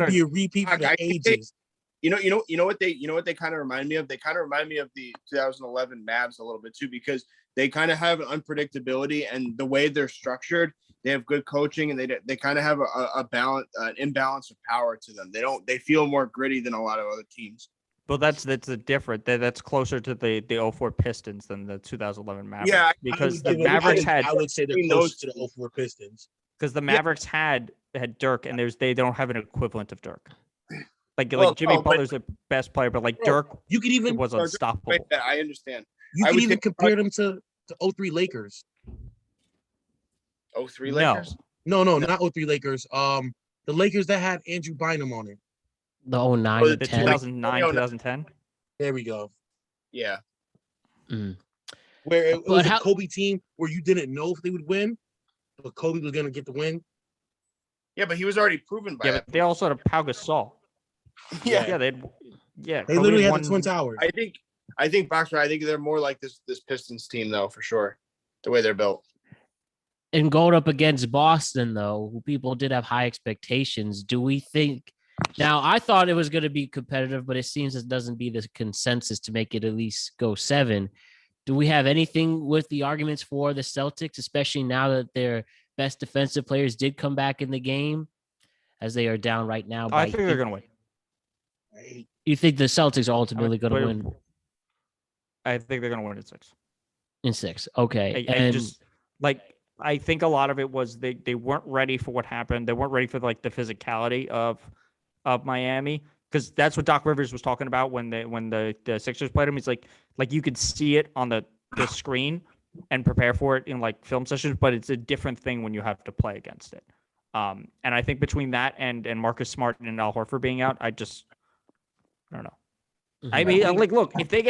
be a repeat for the ages. You know what they kind of remind me of? They kind of remind me of the 2011 Mavs a little bit too, because they kind of have an unpredictability, and the way they're structured, they have good coaching, and they kind of have an imbalance of power to them. They feel more gritty than a lot of other teams. Well, that's a different. That's closer to the 04 Pistons than the 2011 Mavericks. Yeah, because the Mavericks had. I would say they're close to the 04 Pistons. Because the Mavericks had Dirk, and they don't have an equivalent of Dirk. Jimmy Butler's the best player, but Dirk, you could even was unstoppable. I understand. You could even compare them to 03 Lakers. 03 Lakers? No, not 03 Lakers. The Lakers that had Andrew Bynum on it. The 09, the 2009, 2010. There we go. Yeah. Where it was a Kobe team where you didn't know if they would win, but Kobe was going to get the win. Yeah, but he was already proven by that. But they also had a Pau Gasol. Yeah. They literally had the Twin Towers. I think Boxer. I think they're more like this Pistons team though, for sure. The way they're built. And going up against Boston, though, who people did have high expectations. Do we think? Now, I thought it was going to be competitive, but it seems it doesn't be the consensus to make it at least go 7. Do we have anything with the arguments for the Celtics, especially now that their best defensive players did come back in the game, as they are down right now? I think they're going to win. You think the Celtics are ultimately going to win? I think they're going to win in 6. In 6, okay. And just I think a lot of it was they weren't ready for what happened. They weren't ready for the physicality of Miami, because that's what Doc Rivers was talking about when the Sixers played him. He's like you could see it on the screen and prepare for it in film sessions, but it's a different thing when you have to play against it. And I think between that and Marcus Smart and Al Horford being out, I don't know. Mm-hmm. I mean, look, if they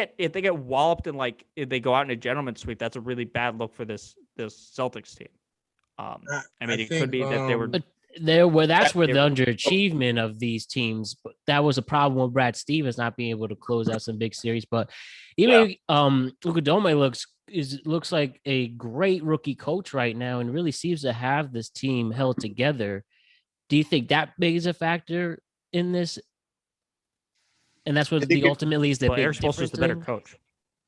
get walloped and if they go out in a gentleman's sweep, that's a really bad look for this Celtics team. It could be that they were. That's where the underachievement of these teams. But that was a problem with Brad Stevens not being able to close out some big series. But even Luka Doncic looks like a great rookie coach right now, and really seems to have this team held together. Do you think that big is a factor in this? And that's what ultimately is the big Eric Spoelstra is the better coach.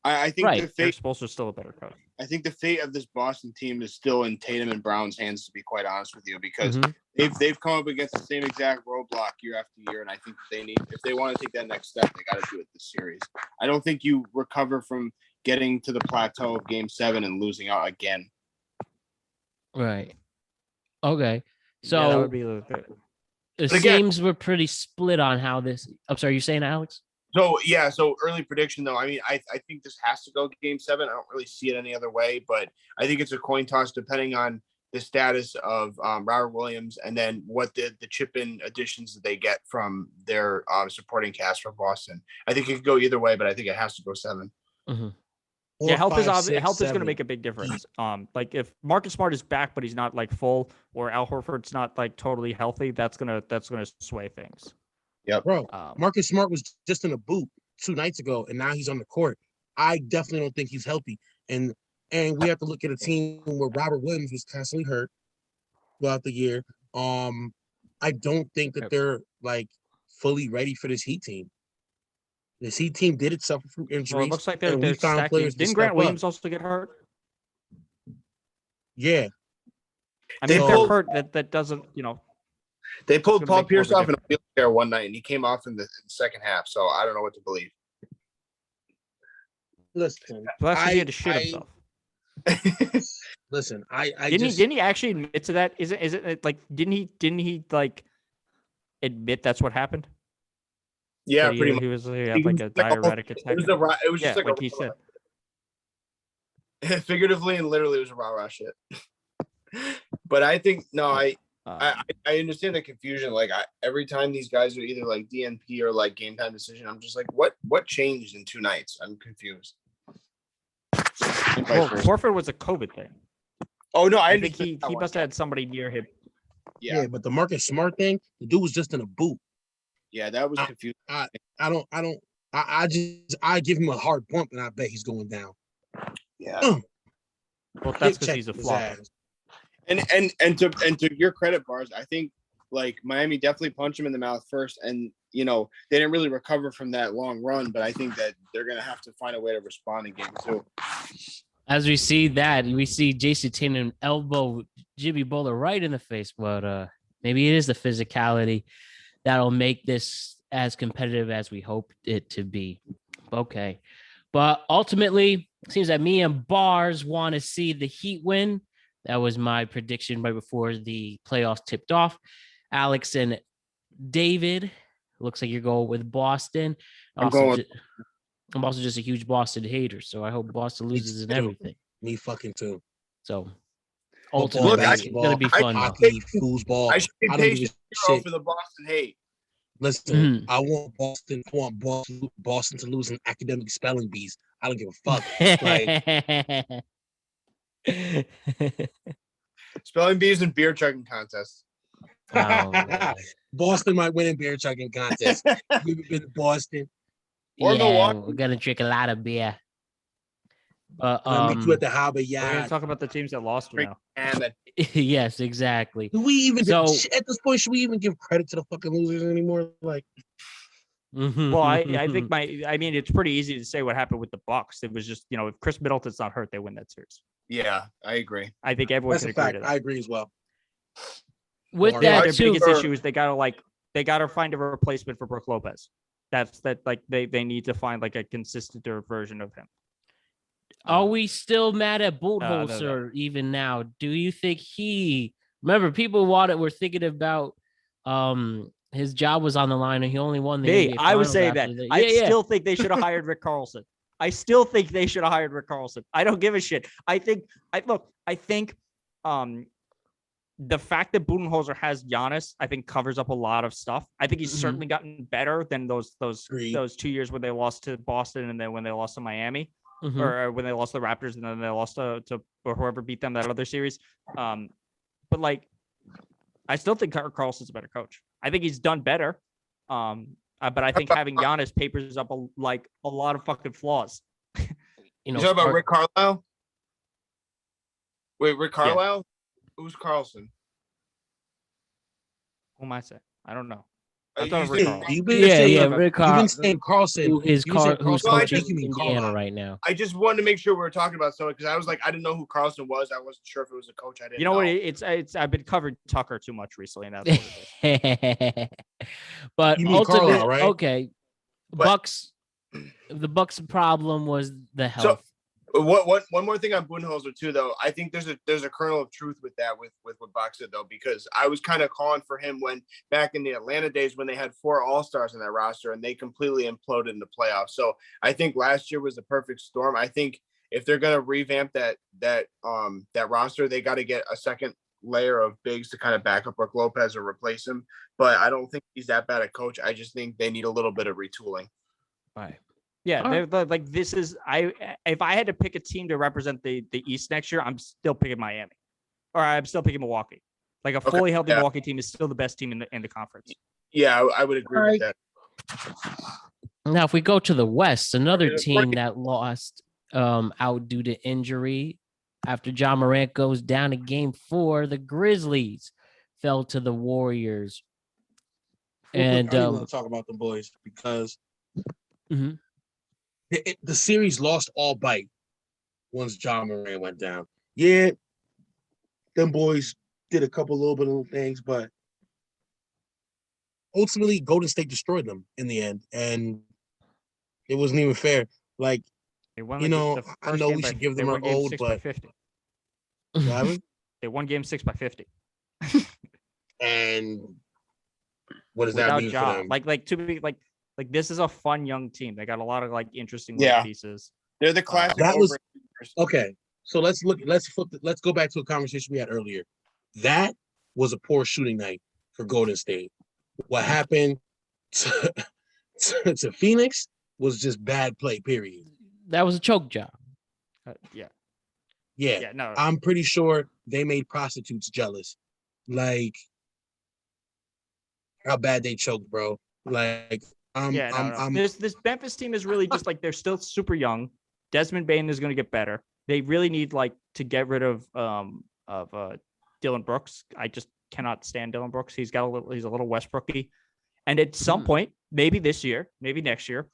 I think Right. the Eric fate. Spoelstra's still a better coach. I think the fate of this Boston team is still in Tatum and Brown's hands, to be quite honest with you, because Mhm. they've come up against the same exact roadblock year after year, and I think they need, if they want to take that next step, they got to do it this series. I don't think you recover from getting to the plateau of Game 7 and losing out again. Right. Okay. Yeah, that So would be the it But again- seems we're pretty split on how this. I'm sorry, you saying, Alex? So yeah, so early prediction though. I mean, I think this has to go Game 7. I don't really see it any other way, but I think it's a coin toss depending on the status of Robert Williams and then what the chip in additions that they get from their supporting cast from Boston. I think it could go either way, but I think it has to go 7. Mm-hmm. yeah, health is 5, obvious. 6, Health is going to 7. make a big difference. Like if Marcus Smart is back, but he's not like full, or Al Horford's not like totally healthy, that's gonna sway things. Bro, Um, Marcus Smart was just in a boot 2 nights ago, and now he's on the court. I definitely don't think he's healthy. And we have to look at a team where Robert Williams was constantly hurt throughout the year. I don't think that they're like fully ready for this Heat team. This Heat team did it suffer from injuries. well, it looks like they're and we found stacking. players to Didn't step Grant up. Williams also get hurt? Yeah, I They mean, if they're pulled- hurt, that doesn't, you know. They pulled gonna Paul make more of Pierce a off in a wheelchair one night, and he came off in the second half. So I don't know what to believe. listen, Plus, he I- had to shit I- himself. listen. I Didn't he actually admit to that? Is it like didn't he like admit that's what happened? Yeah, That he, pretty much. he was he had like a diuretic attack. It was just Yeah, like like he said. figuratively and literally, it was a rah-rah shit. But I think I understand the confusion. Like every time these guys are either like DNP or like game time decision, I'm just like, what changed in 2 nights? I'm confused. Well, Horford was a COVID thing. Oh no, I think he must have had somebody near him. Yeah, but the Marcus Smart thing, the dude was just in a boot. yeah, that was confusing. I give him a hard bump, and I bet he's going down. Yeah, Well, that's because Check he's a his flop. ass. and to your credit, Barz, I think like Miami definitely punched him in the mouth first, and they didn't really recover from that long run. But I think that they're gonna have to find a way to respond in Game 2. As we see Jason Tatum elbow Jimmy Butler right in the face, but maybe it is the physicality that'll make this as competitive as we hope it to be. Okay. But ultimately, it seems that me and Barz want to see the Heat win. That was my prediction right before the playoffs tipped off. Alex and David, looks like you're going with Boston. I'm going. I'm also just a huge Boston hater, so I hope Boston loses in too. everything. Me fucking too. So Football, ultimately, it's basketball, gonna be fun. though. hockey, foosball. I should be I don't give patient a shit. for the Boston hate. Listen, I want Boston to lose in academic spelling bees. I don't give a fuck. Spelling bees and beer chugging contests. Oh, Boston might win in beer chugging contest. You ever been to Boston? Or yeah, Milwaukee. we're gonna drink a lot of beer. But I'll meet you at the harbor We're gonna yard. talk about the teams that lost now. And that yes, exactly. Do we even So- at this point should we even give credit to the fucking losers anymore? Like, Well, I think it's pretty easy to say what happened with the Bucks. It was just, if Chris Middleton's not hurt, they win that series. yeah, I agree. I think everyone that's can a agree fact. to that. I agree as well. with Or- Yeah, that their too. biggest issue is they gotta find a replacement for Brook Lopez. They need to find like a consistent version of him. Are we still mad at no. Budenholzer even now? Do you think remember people were thinking about his job was on the line and he only won the NBA I was Finals saying that. after I still think they should have hired Rick Carlson. I still think they should have hired Rick Carlson. I don't give a shit. I think the fact that Budenholzer has Giannis, I think covers up a lot of stuff. I think he's certainly gotten better than those Agreed. 2 years when they lost to Boston and then when they lost to Miami. Mhm. Or when they lost to the Raptors and then they lost to or whoever beat them that other series. But like, I still think Carlson's a better coach. I think he's done better. But I think having Giannis papers up a lot of fucking flaws. You talking about Rick Carlisle? Wait, Rick Carlisle? Who's Carlson? Who am I saying? I don't know. I thought You Rick said- Carlisle. You've been Yeah, saying, yeah, Rick you've been Carlisle, saying Carlson. who is You said who's Carlson, I coaching just- you mean Indiana Carlisle. right now. I just wanted to make sure we were talking about someone because I was like, I didn't know who Carlson was. I wasn't sure if it was a coach. I didn't You know what? It's I've been covering Tucker too much recently, and that's what it is. But You mean ultimately, Carlisle, right? okay, But- Bucks. The Bucks' problem was the health. One more thing on Budenholzer too, though. I think there's a kernel of truth with that with what Bach said though, because I was kind of calling for him when back in the Atlanta days when they had 4 All-Stars in that roster and they completely imploded in the playoffs. So I think last year was the perfect storm. I think if they're gonna revamp that roster, they got to get a second layer of bigs to kind of back up Brook Lopez or replace him. But I don't think he's that bad a coach. I just think they need a little bit of retooling. Right. Yeah, All they're like this is if I had to pick a team to represent the East next year, I'm still picking Miami, or I'm still picking Milwaukee. Like a fully healthy Milwaukee team is still the best team in the conference. Yeah, I would agree with that. Now, if we go to the West, another team that lost out due to injury after John Morant goes down in Game 4, the Grizzlies fell to the Warriors. And And I want to talk about the boys because Mhm. the series lost all bite once John Morant went down. Yeah, them boys did a couple little things, but ultimately Golden State destroyed them in the end, and it wasn't even fair. Like, They won, you know, the I first know game we by- should give they them won our game old, 6 by but 50. what happened? They won game 6 by 50. And what does that Without mean for Ja. them? Like to be like this is a fun young team. They got a lot of like interesting Yeah. little pieces. They're the classic. That was- overachievers. Okay, so let's go back to a conversation we had earlier. That was a poor shooting night for Golden State. What happened to Phoenix was just bad play, period. that was a choke job. Yeah. Yeah, Yeah. No. I'm pretty sure they made prostitutes jealous. Like how bad they choked, bro. Like I'm This Memphis team is really just like they're still super young. Desmond Bane is going to get better. They really need like to get rid of Dylan Brooks. I just cannot stand Dylan Brooks. He's a little Westbrooky. And at some point, maybe this year, maybe next year,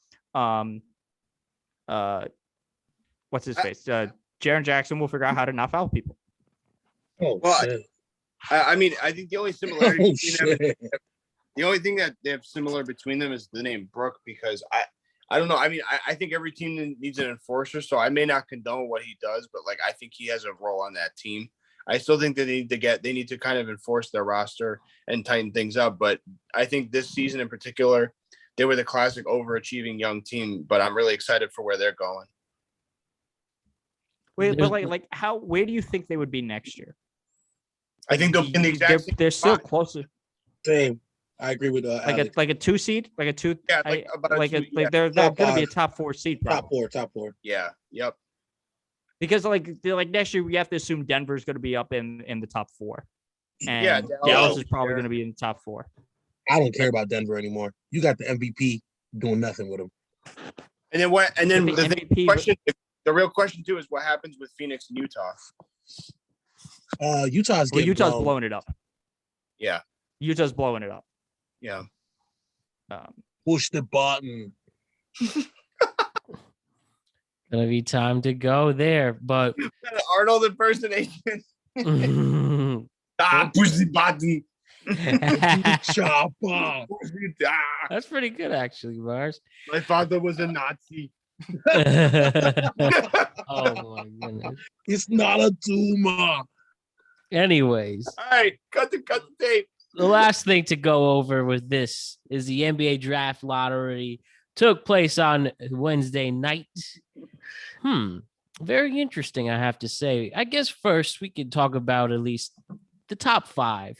what's his face? Jaren Jackson will figure out how to not foul people. oh Well, shit. I mean, I think the only similarity Oh, between them shit. the only thing that they have similar between them is the name Brook, because I don't know. I mean, I think every team needs an enforcer, so I may not condone what he does, but like I think he has a role on that team. I still think they need to kind of enforce their roster and tighten things up. But I think this season in particular, they were the classic overachieving young team. But I'm really excited for where they're going. Wait, but where do you think they would be next year? I think they'll be in the exact same They're still spot. closer. Same. I agree with Alex. Like a 2 seed, like a 2. Yeah, like about a two, yeah. They're Top going to be a five. top 4 seed probably. Top four. Yeah. Yep. Because like next year we have to assume Denver's going to be up in the top 4. And Yeah, Dallas Dallas is probably there. going to be in the top 4. I don't care about Denver anymore. You got the MVP doing nothing with him. And then what? And then The the real question too is what happens with Phoenix and Utah. Utah's getting Utah's blown. blowing it up. Yeah. Utah's blowing it up. Yeah. Push the button. Gonna be time to go there, but Arnold impersonation. Push the button. Chopper. That's pretty good, actually, Mars. My father was a Nazi. Oh my goodness. It's not a tumor. Anyways, All right, cut the tape. the last thing to go over with this is the NBA draft lottery took place on Wednesday night. Very interesting, I have to say. I guess first we could talk about at least the top 5.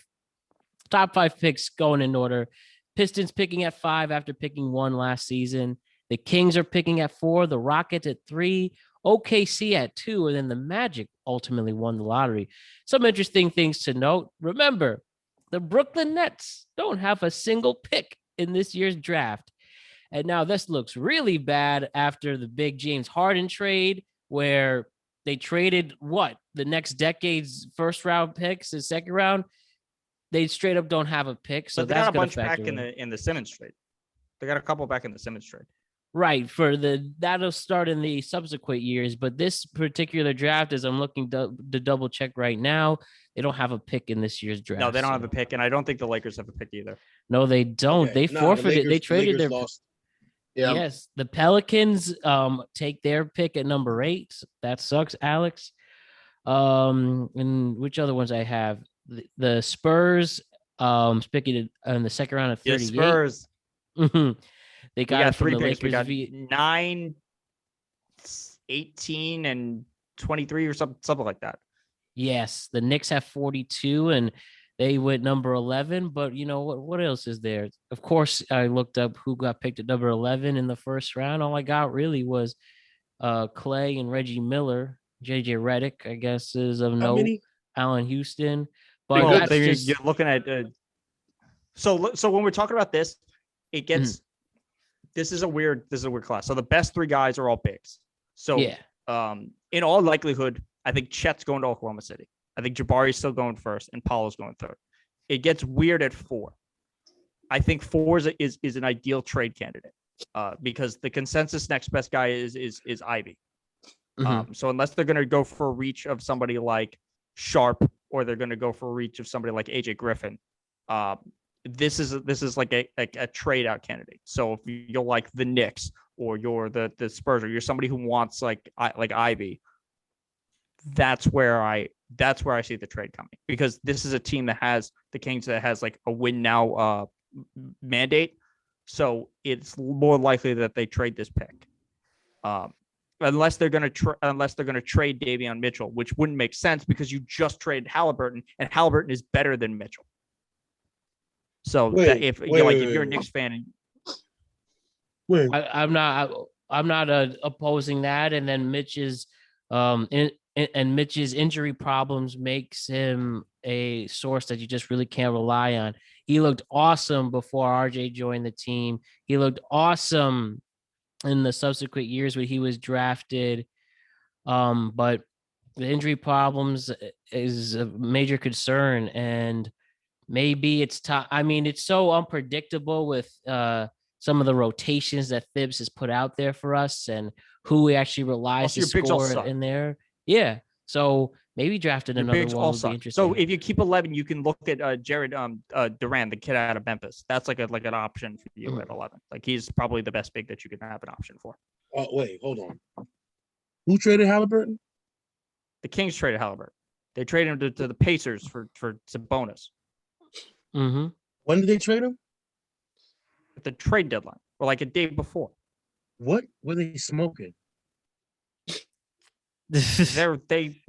Top 5 picks going in order. Pistons picking at 5 after picking 1 last season. The Kings are picking at 4, the Rockets at 3, OKC at 2, and then the Magic ultimately won the lottery. Some interesting things to note. Remember, the Brooklyn Nets don't have a single pick in this year's draft. And now this looks really bad after the big James Harden trade, where they traded the next decade's first round picks and second round. they straight up don't have a pick, so But they that's got a going bunch to back factor in the Simmons trade. They got a couple back in the Simmons trade. Right, that'll start in the subsequent years, but this particular draft, as I'm looking to double check right now, they don't have a pick in this year's draft. No, they don't so. have a pick, and I don't think the Lakers have a pick either. No, they don't. Okay. They Nah, forfeited. They the traded Lakers their. lost. Yeah. Yes, the Pelicans take their pick at number 8. That sucks, Alex. And which other ones I have? The Spurs picking in the second round of 38. Yeah, Spurs. They We got it got from 3 the picks. We Lakers. got 9, 18, and 23 or something like that. Yes, the Knicks have 42 and they went number 11. But you know what else is there? Of course, I looked up who got picked at number 11 in the first round. All I got really was Clay and Reggie Miller. JJ Redick, I guess, is of How note. many? Allen Houston. But Well, that's just you're looking at. So when we're talking about this, it gets. This is a weird class. So the best 3 guys are all bigs. So yeah. In all likelihood, I think Chet's going to Oklahoma City. I think Jabari's still going first, and Paulo's going third. It gets weird at 4. I think 4 is an ideal trade candidate because the consensus next best guy is Ivy. So unless they're going to go for a reach of somebody like Sharp, or they're going to go for a reach of somebody like AJ Griffin, this is like a trade out candidate. So if you're like the Knicks, or you're the Spurs, or you're somebody who wants like Ivy, that's where I see the trade coming, because this is a team that has the Kings that has like a win now mandate. So it's more likely that they trade this pick. Unless they're going to trade Davion Mitchell, which wouldn't make sense because you just traded Halliburton, and Halliburton is better than Mitchell. So if you're a Knicks fan, I'm not opposing that. And then Mitch's Mitch's injury problems makes him a source that you just really can't rely on. He looked awesome before RJ joined the team. He looked awesome in the subsequent years when he was drafted. But the injury problems is a major concern, and maybe it's time. I mean, it's so unpredictable with some of the rotations that Thibs has put out there for us, and who he actually relies to score in there. Yeah. So maybe drafted another one would be interesting. So if you keep 11, you can look at Jared Duran, the kid out of Memphis. That's like an option for you at 11. Like, he's probably the best big that you can have an option for. Oh, wait, hold on. Who traded Halliburton? The Kings traded Halliburton. They traded him to the Pacers for Sabonis. Mm-hmm. When did they trade him? At the trade deadline, or like a day before. What were they smoking? They Hey,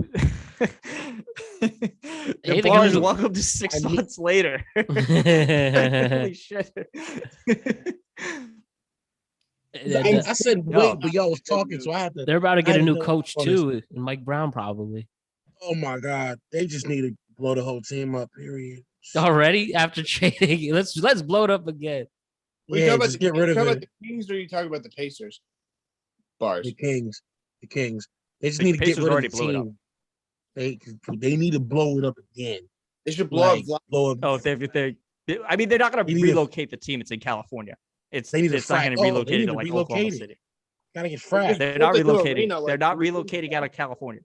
Barz, welcome to 6 months later. Holy shit. I said wait, but y'all was talking, so I had to. They're about to get a new coach too, and Mike Brown probably. Oh my God, they just need to blow the whole team up. Period. Already after trading, let's blow it up again. Yeah, just get rid of it. About the Kings, or are you talking about the Pacers? Barz. The Kings. They just need to get rid of the team. They need to blow it up again. They should blow up. Oh, if they I mean, they're not going to relocate the team. It's in California. It's not going to relocate it to like Oklahoma City. Gotta get fracked. They're not relocating. They're not relocating out of California.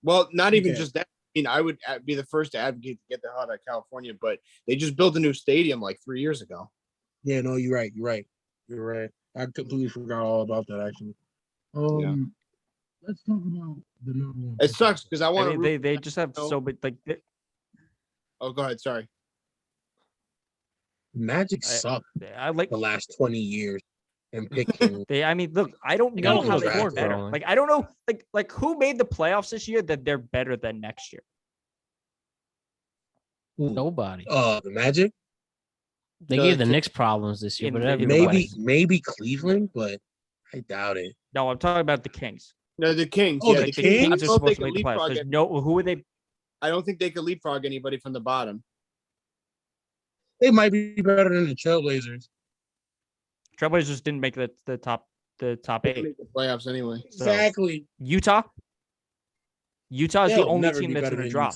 Well, not even just that. I mean, I would be the first to advocate to get the hell out of California, but they just built a new stadium like 3 years ago. Yeah, no, you're right. I completely forgot all about that, actually. Let's talk about the number one. It sucks because I want to. They just have so big like. Oh, go ahead. Sorry. Magic sucked. I like the last 20 years and picking. I mean, look, I don't know how they're better. Like, I don't know, like who made the playoffs this year that they're better than next year. Nobody. The Magic. They gave the Knicks problems this year, but maybe Cleveland, but I doubt it. No, I'm talking about the Kings. No, the Kings. Oh, yeah, the Kings are supposed to make the playoffs. Who are they? I don't think they could leapfrog anybody from the bottom. They might be better than the Trailblazers. Trailblazers didn't make the top 8. The playoffs anyway. Exactly. Utah is the only team that's going to drop.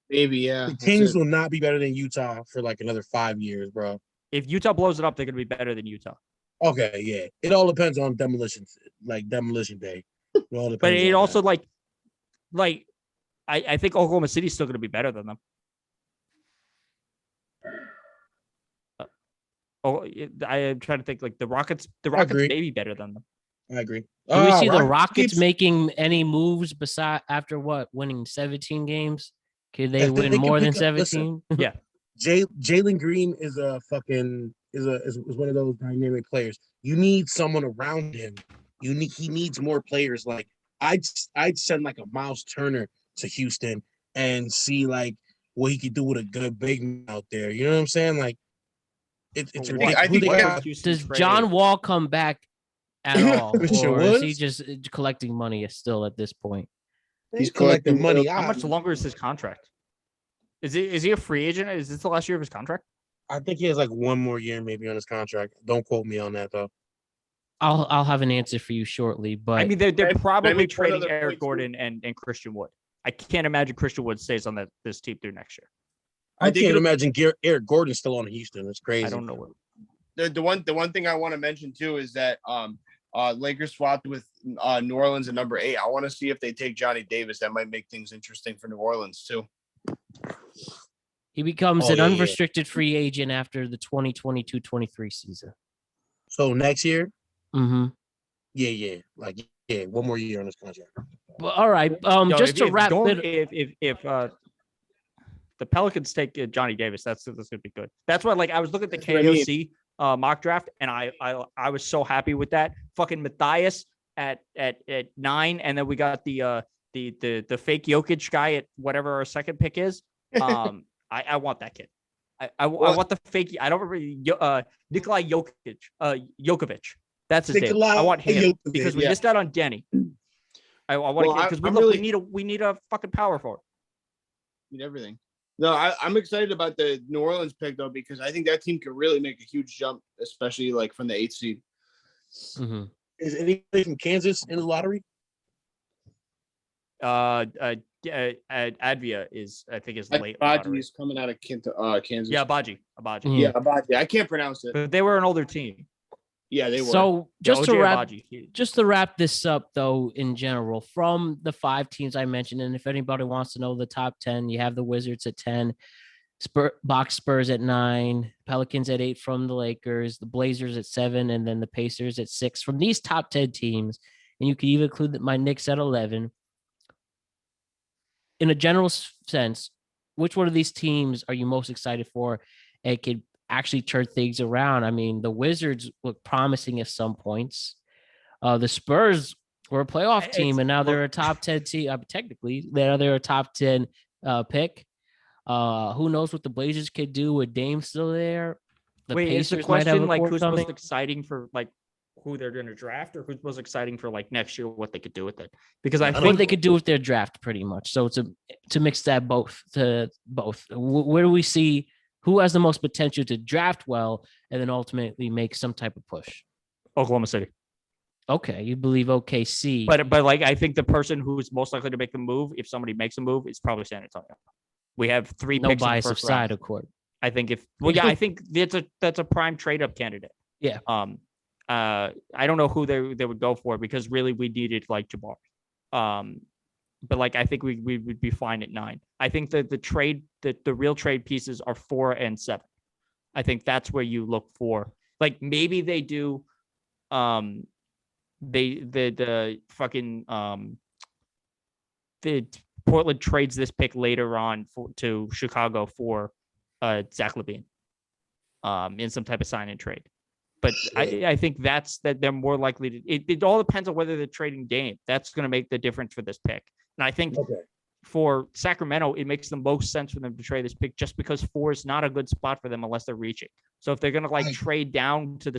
Maybe, yeah. The that's Kings it. will not be better than Utah for like another 5 years, bro. If Utah blows it up, they're gonna be better than Utah. Okay, yeah. It all depends on demolition day. It all depends But it on also that. I think Oklahoma City's still gonna be better than them. I am trying to think like the Rockets. The Rockets agree. may be better than them. I agree. Do we see the Rockets Rockets keeps- making any moves beside after what winning 17 games? Could they If they win can more than pick up- listen. 17? Yeah. Jalen Green is a fucking is one of those dynamic players. You need someone around him. He needs more players. Like I'd send like a Miles Turner to Houston and see like what he could do with a good big man out there. You know what I'm saying? Like it's But ridiculous. I think Who they what got? Houston Does trade? John Wall come back at all, Christian or is he Woods? just collecting money still at this point? He's collecting money. How much longer is his contract? Is he a free agent? Is this the last year of his contract? I think he has like one more year maybe on his contract. Don't quote me on that though. I'll have an answer for you shortly, but I mean, they're Can I probably make one trading other Eric point, too? Gordon and Christian Wood. I can't imagine Christian Wood stays on this team through next year. I think can't it'll- imagine Eric Gordon's still on Houston. It's crazy. I don't know what. The one thing I want to mention too is that Lakers swapped with New Orleans at number 8. I want to see if they take Johnny Davis. That might make things interesting for New Orleans too. he becomes Oh, an yeah, yeah. unrestricted free agent after the 2022-23 season. So next year, Mm-hmm. yeah, like one more year on his contract. Well, all right. Yo, Just to wrap it. if the Pelicans take Johnny Davis, that's gonna be good. That's why, like, I was looking at the That's what I mean. KOC mock draft, and I was so happy with that. Fucking Matthias at 9, and then we got the fake Jokic guy at whatever our second pick is. I want that kid. I want the fake. I don't remember Nikolai Jokovic. That's his name. I want him Jokovic, because we yeah. missed out on Denny. I want Well, because I'm we really- we need a fucking power forward. Need everything. No, I'm excited about the New Orleans pick though because I think that team could really make a huge jump, especially like from the 8th seed. Mm-hmm. Is anybody from Kansas in the lottery? Advia is I think is late. Baji lottery. is coming out of Kansas. Yeah, Abaji. Yeah, Baji. I can't pronounce it. But they were an older team. Yeah, they were. So just to OJ wrap Abaji. just to wrap this up, though, in general, from the 5 teams I mentioned, and if anybody wants to know the top 10, you have the Wizards at 10, Bach Spurs at 9, Pelicans at 8 from the Lakers, the Blazers at 7, and then the Pacers at 6. From these top 10 teams, and you could even include my Knicks at 11, in a general sense, which one of these teams are you most excited for and could actually turn things around? I mean, the Wizards look promising at some points. The Spurs were a playoff team, and now they're a top 10 team. Technically, they're a top 10 pick. Who knows what the Blazers could do with Dame still there? The Wait, is the Pacers might have question a like core who's coming. most exciting for like who they're going to draft, or who's most exciting for like next year what they could do with it? Because I What think they could do with their draft, pretty much. So to mix that both. Where do we see who has the most potential to draft well and then ultimately make some type of push? Oklahoma City. Okay, you believe OKC. But like I think the person who's most likely to make the move, if somebody makes a move, is probably San Antonio. We have 3 no picks in the bias of first side round. of court. I think I think that's a prime trade up candidate. Yeah. I don't know who they would go for because really we needed like Jabbar. But like I think we would be fine at 9. I think that the real trade pieces are 4 and 7. I think that's where you look for. Like maybe they do the fucking the Portland trades this pick later on to Chicago for Zach LaVine in some type of sign and trade. But I think that they're more likely to. It all depends on whether they're trading Dame. That's going to make the difference for this pick. And I think for Sacramento, it makes the most sense for them to trade this pick just because 4 is not a good spot for them unless they're reaching. So if they're going to like trade down to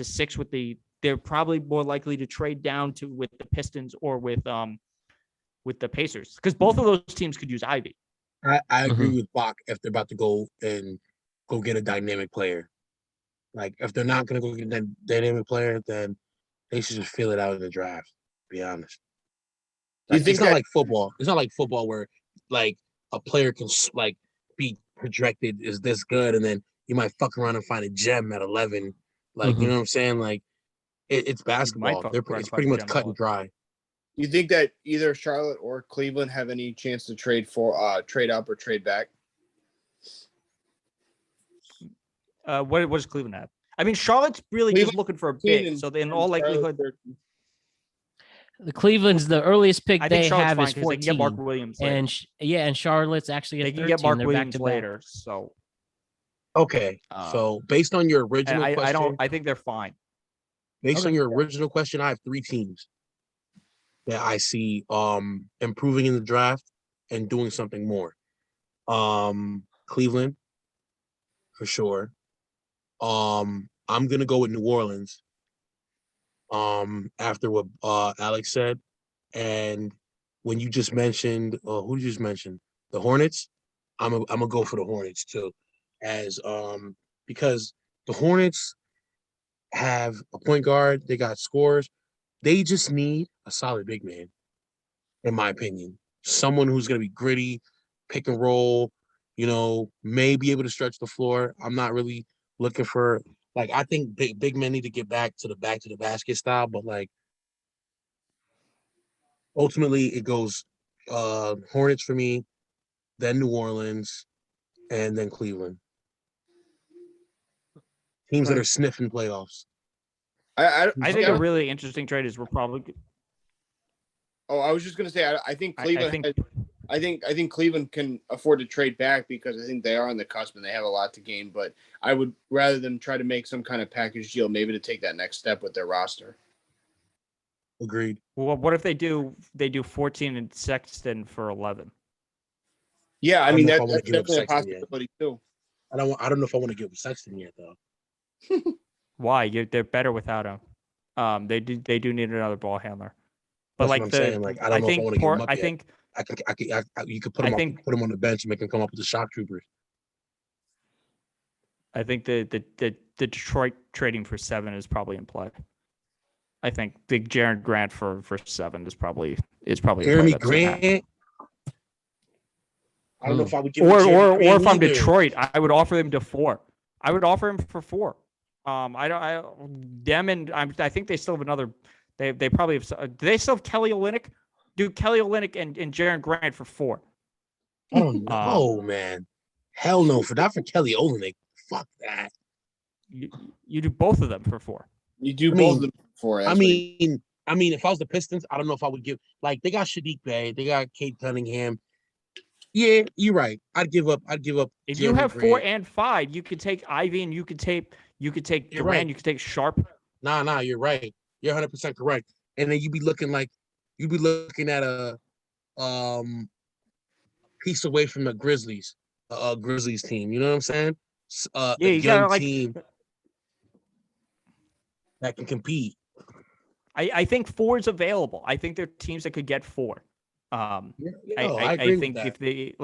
6 with they're probably more likely to trade down with the Pistons or with the Pacers because both of those teams could use Ivy. I agree with Bach if they're about to go get a dynamic player. Like if they're not gonna go get a dynamic player, then they should just fill it out in the draft. To be honest, like, it's not like football. It's not like football where like a player can like be projected is this good, and then you might fuck around and find a gem at 11. Like, you know what I'm saying? Like, it's basketball. It's pretty much cut and dry. You think that either Charlotte or Cleveland have any chance to trade up or trade back? What does Cleveland have? I mean, Charlotte's really just looking for a big, so in all likelihood, the Cleveland's the earliest pick they have is 14. They can get Mark Williams later. And Charlotte's actually they at 13. Can get Mark They're Williams back to later. back. So okay, so based on your original question, I think they're fine. Based on your original question, I have 3 teams that I see improving in the draft and doing something more. Cleveland, for sure. I'm gonna go with New Orleans. After what Alex said, and when you just mentioned, who did you just mention? The Hornets. I'm gonna go for the Hornets too, as because the Hornets have a point guard. They got scores. They just need a solid big man, in my opinion. Someone who's going to be gritty, pick and roll, may be able to stretch the floor. I'm not really looking for, I think big men need to get back to the basket style, but ultimately it goes Hornets for me, then New Orleans, and then Cleveland. Teams that are sniffing playoffs. I think a really interesting trade is we're probably. Oh, I was just gonna say I think Cleveland. I think Cleveland can afford to trade back because I think they are on the cusp and they have a lot to gain. But I would rather them try to make some kind of package deal, maybe to take that next step with their roster. Agreed. Well, what if they do 14 and Sexton for 11? Yeah, I mean that's definitely a possibility too. I don't know if I want to give Sexton yet though. Why? They're better without him. They do need another ball handler. But that's what I'm saying. I don't know if I want to give him up yet. think you could put him on the bench and make him come up with the shock troopers. I think the Detroit trading for 7 is probably in play. I think the Jaron Grant for 7 is probably Jeremy Grant. I don't know if I would give or if I'm Detroit, I would offer him to 4. I would offer him for 4. I think they still have another. They probably have. Do they still have Kelly Olynyk? Do Kelly Olynyk and Jaron Grant for 4? I don't know, man. Hell no, not for Kelly Olynyk. Fuck that. You do both of them for 4. You do both of them for 4. I mean, if I was the Pistons, I don't know if I would give. They got Sadiq Bey, they got Kate Cunningham. Yeah, you're right. I'd give up. If you have 4 and 5, you could take Ivy and you could take Durant, right. You could take Sharp. Nah, you're right. You're 100% correct. And then you'd be looking at a piece away from the Grizzlies, Grizzlies team. You know what I'm saying? A young team that can compete. I think 4 is available. I think there are teams that could get 4. I think if they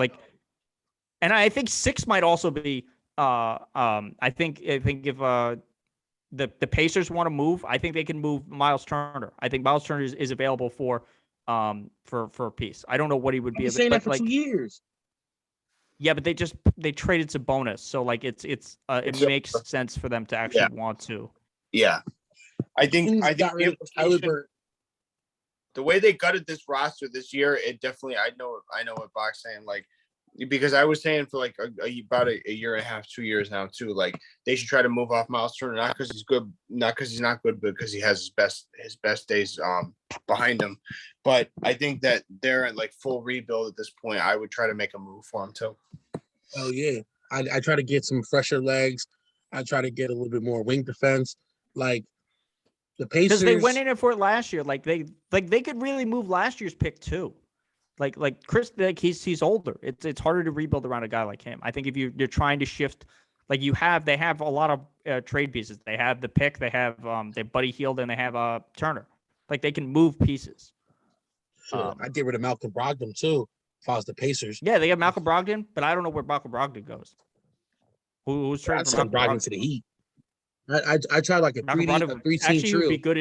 and I think 6 might also be. I think if the Pacers want to move, I think they can move Miles Turner. I think Miles Turner is available for a piece. I don't know what he would be. I've been saying that for 2 years. Yeah, but they traded Sabonis, so it makes sense for them to actually want to. Yeah, I think the way they gutted this roster this year, it definitely. I know what Bach's saying. Because I was saying for about a year and a half, 2 years now too. They should try to move off Miles Turner, not because he's good, not because he's not good, but because he has his best days behind him. But I think that they're at full rebuild at this point. I would try to make a move for him too. Oh yeah, I try to get some fresher legs. I try to get a little bit more wing defense. The Pacers, because they went in for it last year. They could really move last year's pick too. Chris, he's older. It's harder to rebuild around a guy like him. I think if you're trying to shift, they have a lot of trade pieces. They have the pick. They have Buddy Hield and they have Turner. They can move pieces. Sure. I'd get rid of Malcolm Brogdon too if I was the Pacers. Yeah, they have Malcolm Brogdon, but I don't know where Malcolm Brogdon goes. Who's traded for Brogdon to the Heat? I tried a 3-team actually, trio. He'd be good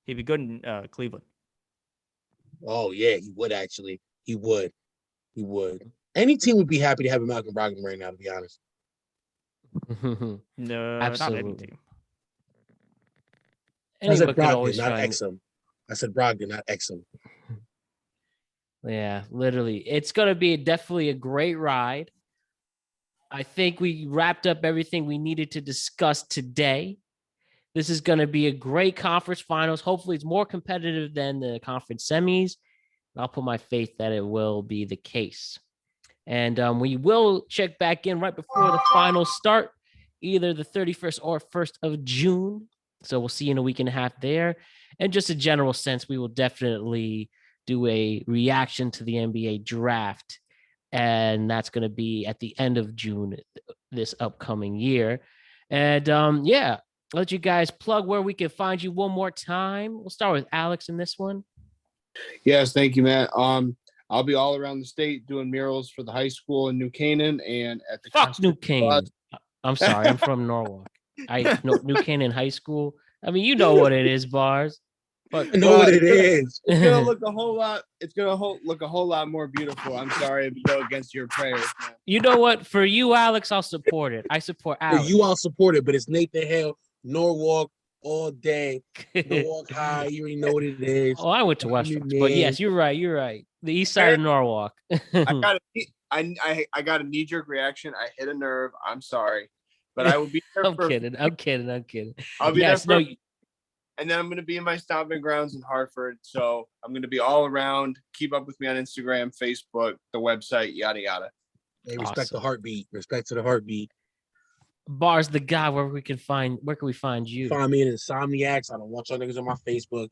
he'd be good in Cleveland. Oh yeah, he would actually. He would. He would. Any team would be happy to have a Malcolm Brogdon right now, to be honest. No, Absolutely. not any team. I said Anyone could Brogdon, always not find. Exum. I said Brogdon, not Exum. Yeah, literally. It's going to be definitely a great ride. I think we wrapped up everything we needed to discuss today. This is going to be a great conference finals. Hopefully, it's more competitive than the conference semis. I'll put my faith that it will be the case. And we will check back in right before the finals start, either the 31st or 1st of June. So we'll see you in a week and a half there. And just a general sense, we will definitely do a reaction to the NBA draft. And that's going to be at the end of June this upcoming year. And yeah, I'll let you guys plug where we can find you one more time. We'll start with Alex in this one. Yes, thank you, Matt. I'll be all around the state doing murals for the high school in New Canaan and at the Fuck New Canaan. I'm sorry, I'm from Norwalk. I know New Canaan High School. I mean, you know what it is, Barz. But I know what it is. It's gonna look a whole lot. It's gonna look a whole lot more beautiful. I'm sorry if you go against your prayers. Man. You know what? For you, Alex, I'll support it. I support Alex. For you, I'll support it, but it's Nathan Hale, Norwalk, all day. Norwalk High. You already know what it is. Oh, I went to Westbrook, but yes, you're right. You're right. The east side of Norwalk. I got a knee-jerk reaction. I hit a nerve. I'm sorry, but I will be there. I'm kidding. I'll be there and then I'm going to be in my stomping grounds in Hartford. So I'm going to be all around. Keep up with me on Instagram, Facebook, the website, yada, yada. Hey, respect the heartbeat. Respect to the heartbeat. Barz Tha God, where can we find you? Find me at Insomniacs. I don't want y'all niggas on my Facebook.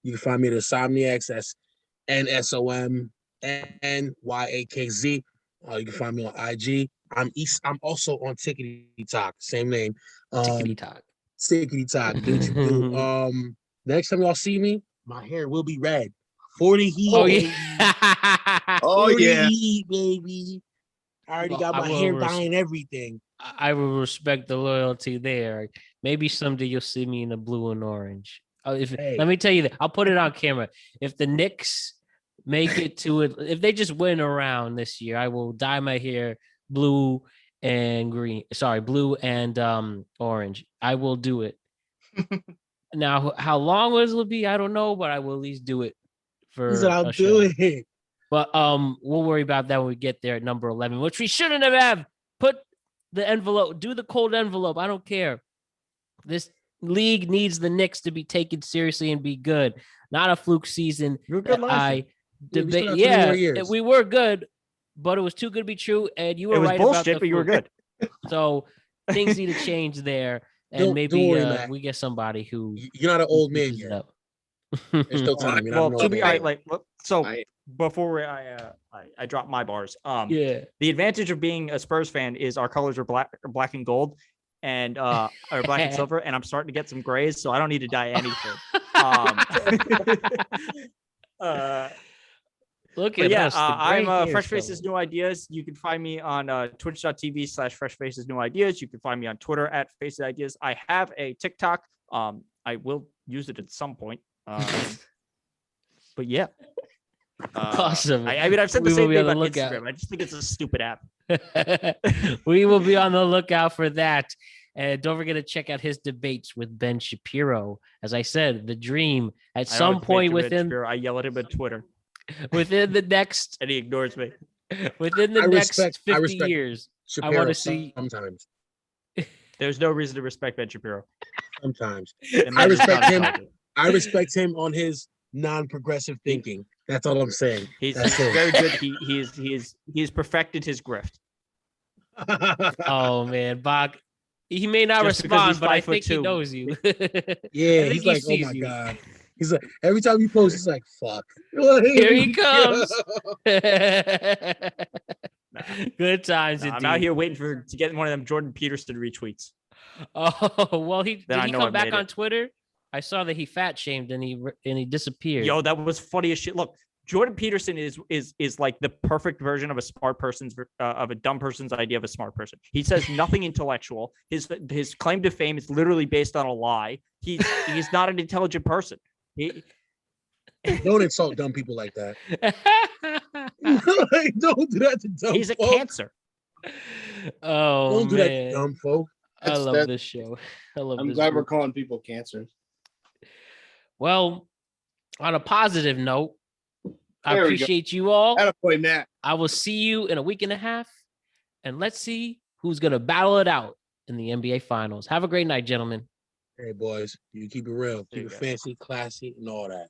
You can find me at Insomniacs. That's NSOMNYAKZ. You can find me on IG. I'm also on Tickety Talk, same name. Tickety Talk. Tickety Talk. Do what you do. Next time y'all see me, my hair will be red. 40 heat. Oh yeah. Oh yeah, heat, baby. I already got my hair dye and everything. I will respect the loyalty there. Maybe someday you'll see me in the blue and orange. Let me tell you that. I'll put it on camera. If the Knicks make it to it, if they just win around this year, I will dye my hair blue and green. Sorry, blue and orange. I will do it. Now, how long it will be, I don't know, but I will at least do it for I'll do it. But we'll worry about that when we get there at number 11, which we shouldn't have. Put the envelope, do the cold envelope. I don't care. This league needs the Knicks to be taken seriously and be good, not a fluke season. You were good last year. Debate. Yeah, we were good, but it was too good to be true. And you were right bullshit, about but you were good. So things need to change there, and maybe we get somebody who you're not an old man yet. There's still time. Before I drop my bars. Yeah. The advantage of being a Spurs fan is our colors are black and gold, and or black and silver, and I'm starting to get some grays, so I don't need to dye anything. Look at us. I'm Fresh Faces New Ideas. You can find me on twitch.tv/Fresh Faces New Ideas. You can find me on Twitter at Faces Ideas. I have a TikTok. I will use it at some point. But yeah. Awesome. I mean, I've said the same thing about Instagram. I just think it's a stupid app. We will be on the lookout for that. And don't forget to check out his debates with Ben Shapiro. As I said, the dream at some point within. I yell at him on Twitter. Within the next. And he ignores me. Within the next 50 years. Shapiro I want to see. Sometimes. There's no reason to respect Ben Shapiro. Sometimes. I respect him. I respect him on his non-progressive thinking. That's all I'm saying. He's very good. He's perfected his grift. Oh man, Bach. He may not respond, but I think he knows you. Yeah, he's like, oh my God. He's like, every time you post, he's like, fuck. Here he comes. Good times. I'm out here waiting to get one of them Jordan Peterson retweets. Oh well, did he come back on it. Twitter? I saw that he fat shamed and he disappeared. Yo, that was funny as shit. Look, Jordan Peterson is like the perfect version of a smart person's of a dumb person's idea of a smart person. He says nothing intellectual. His claim to fame is literally based on a lie. He's not an intelligent person. Don't insult dumb people like that. Like, don't do that to dumb He's a folk. Cancer. Oh Don't do that to man, dumb folk. I That's- love that- this show. I love I'm this. glad we're group. calling people cancer. Well, on a positive note, I There we go. appreciate you all. Attaboy, Matt. I will see you in a week and a half, and let's see who's gonna battle it out in the NBA Finals. Have a great night, gentlemen. Hey, boys, you keep it real, There you keep it go. fancy, classy, and all that.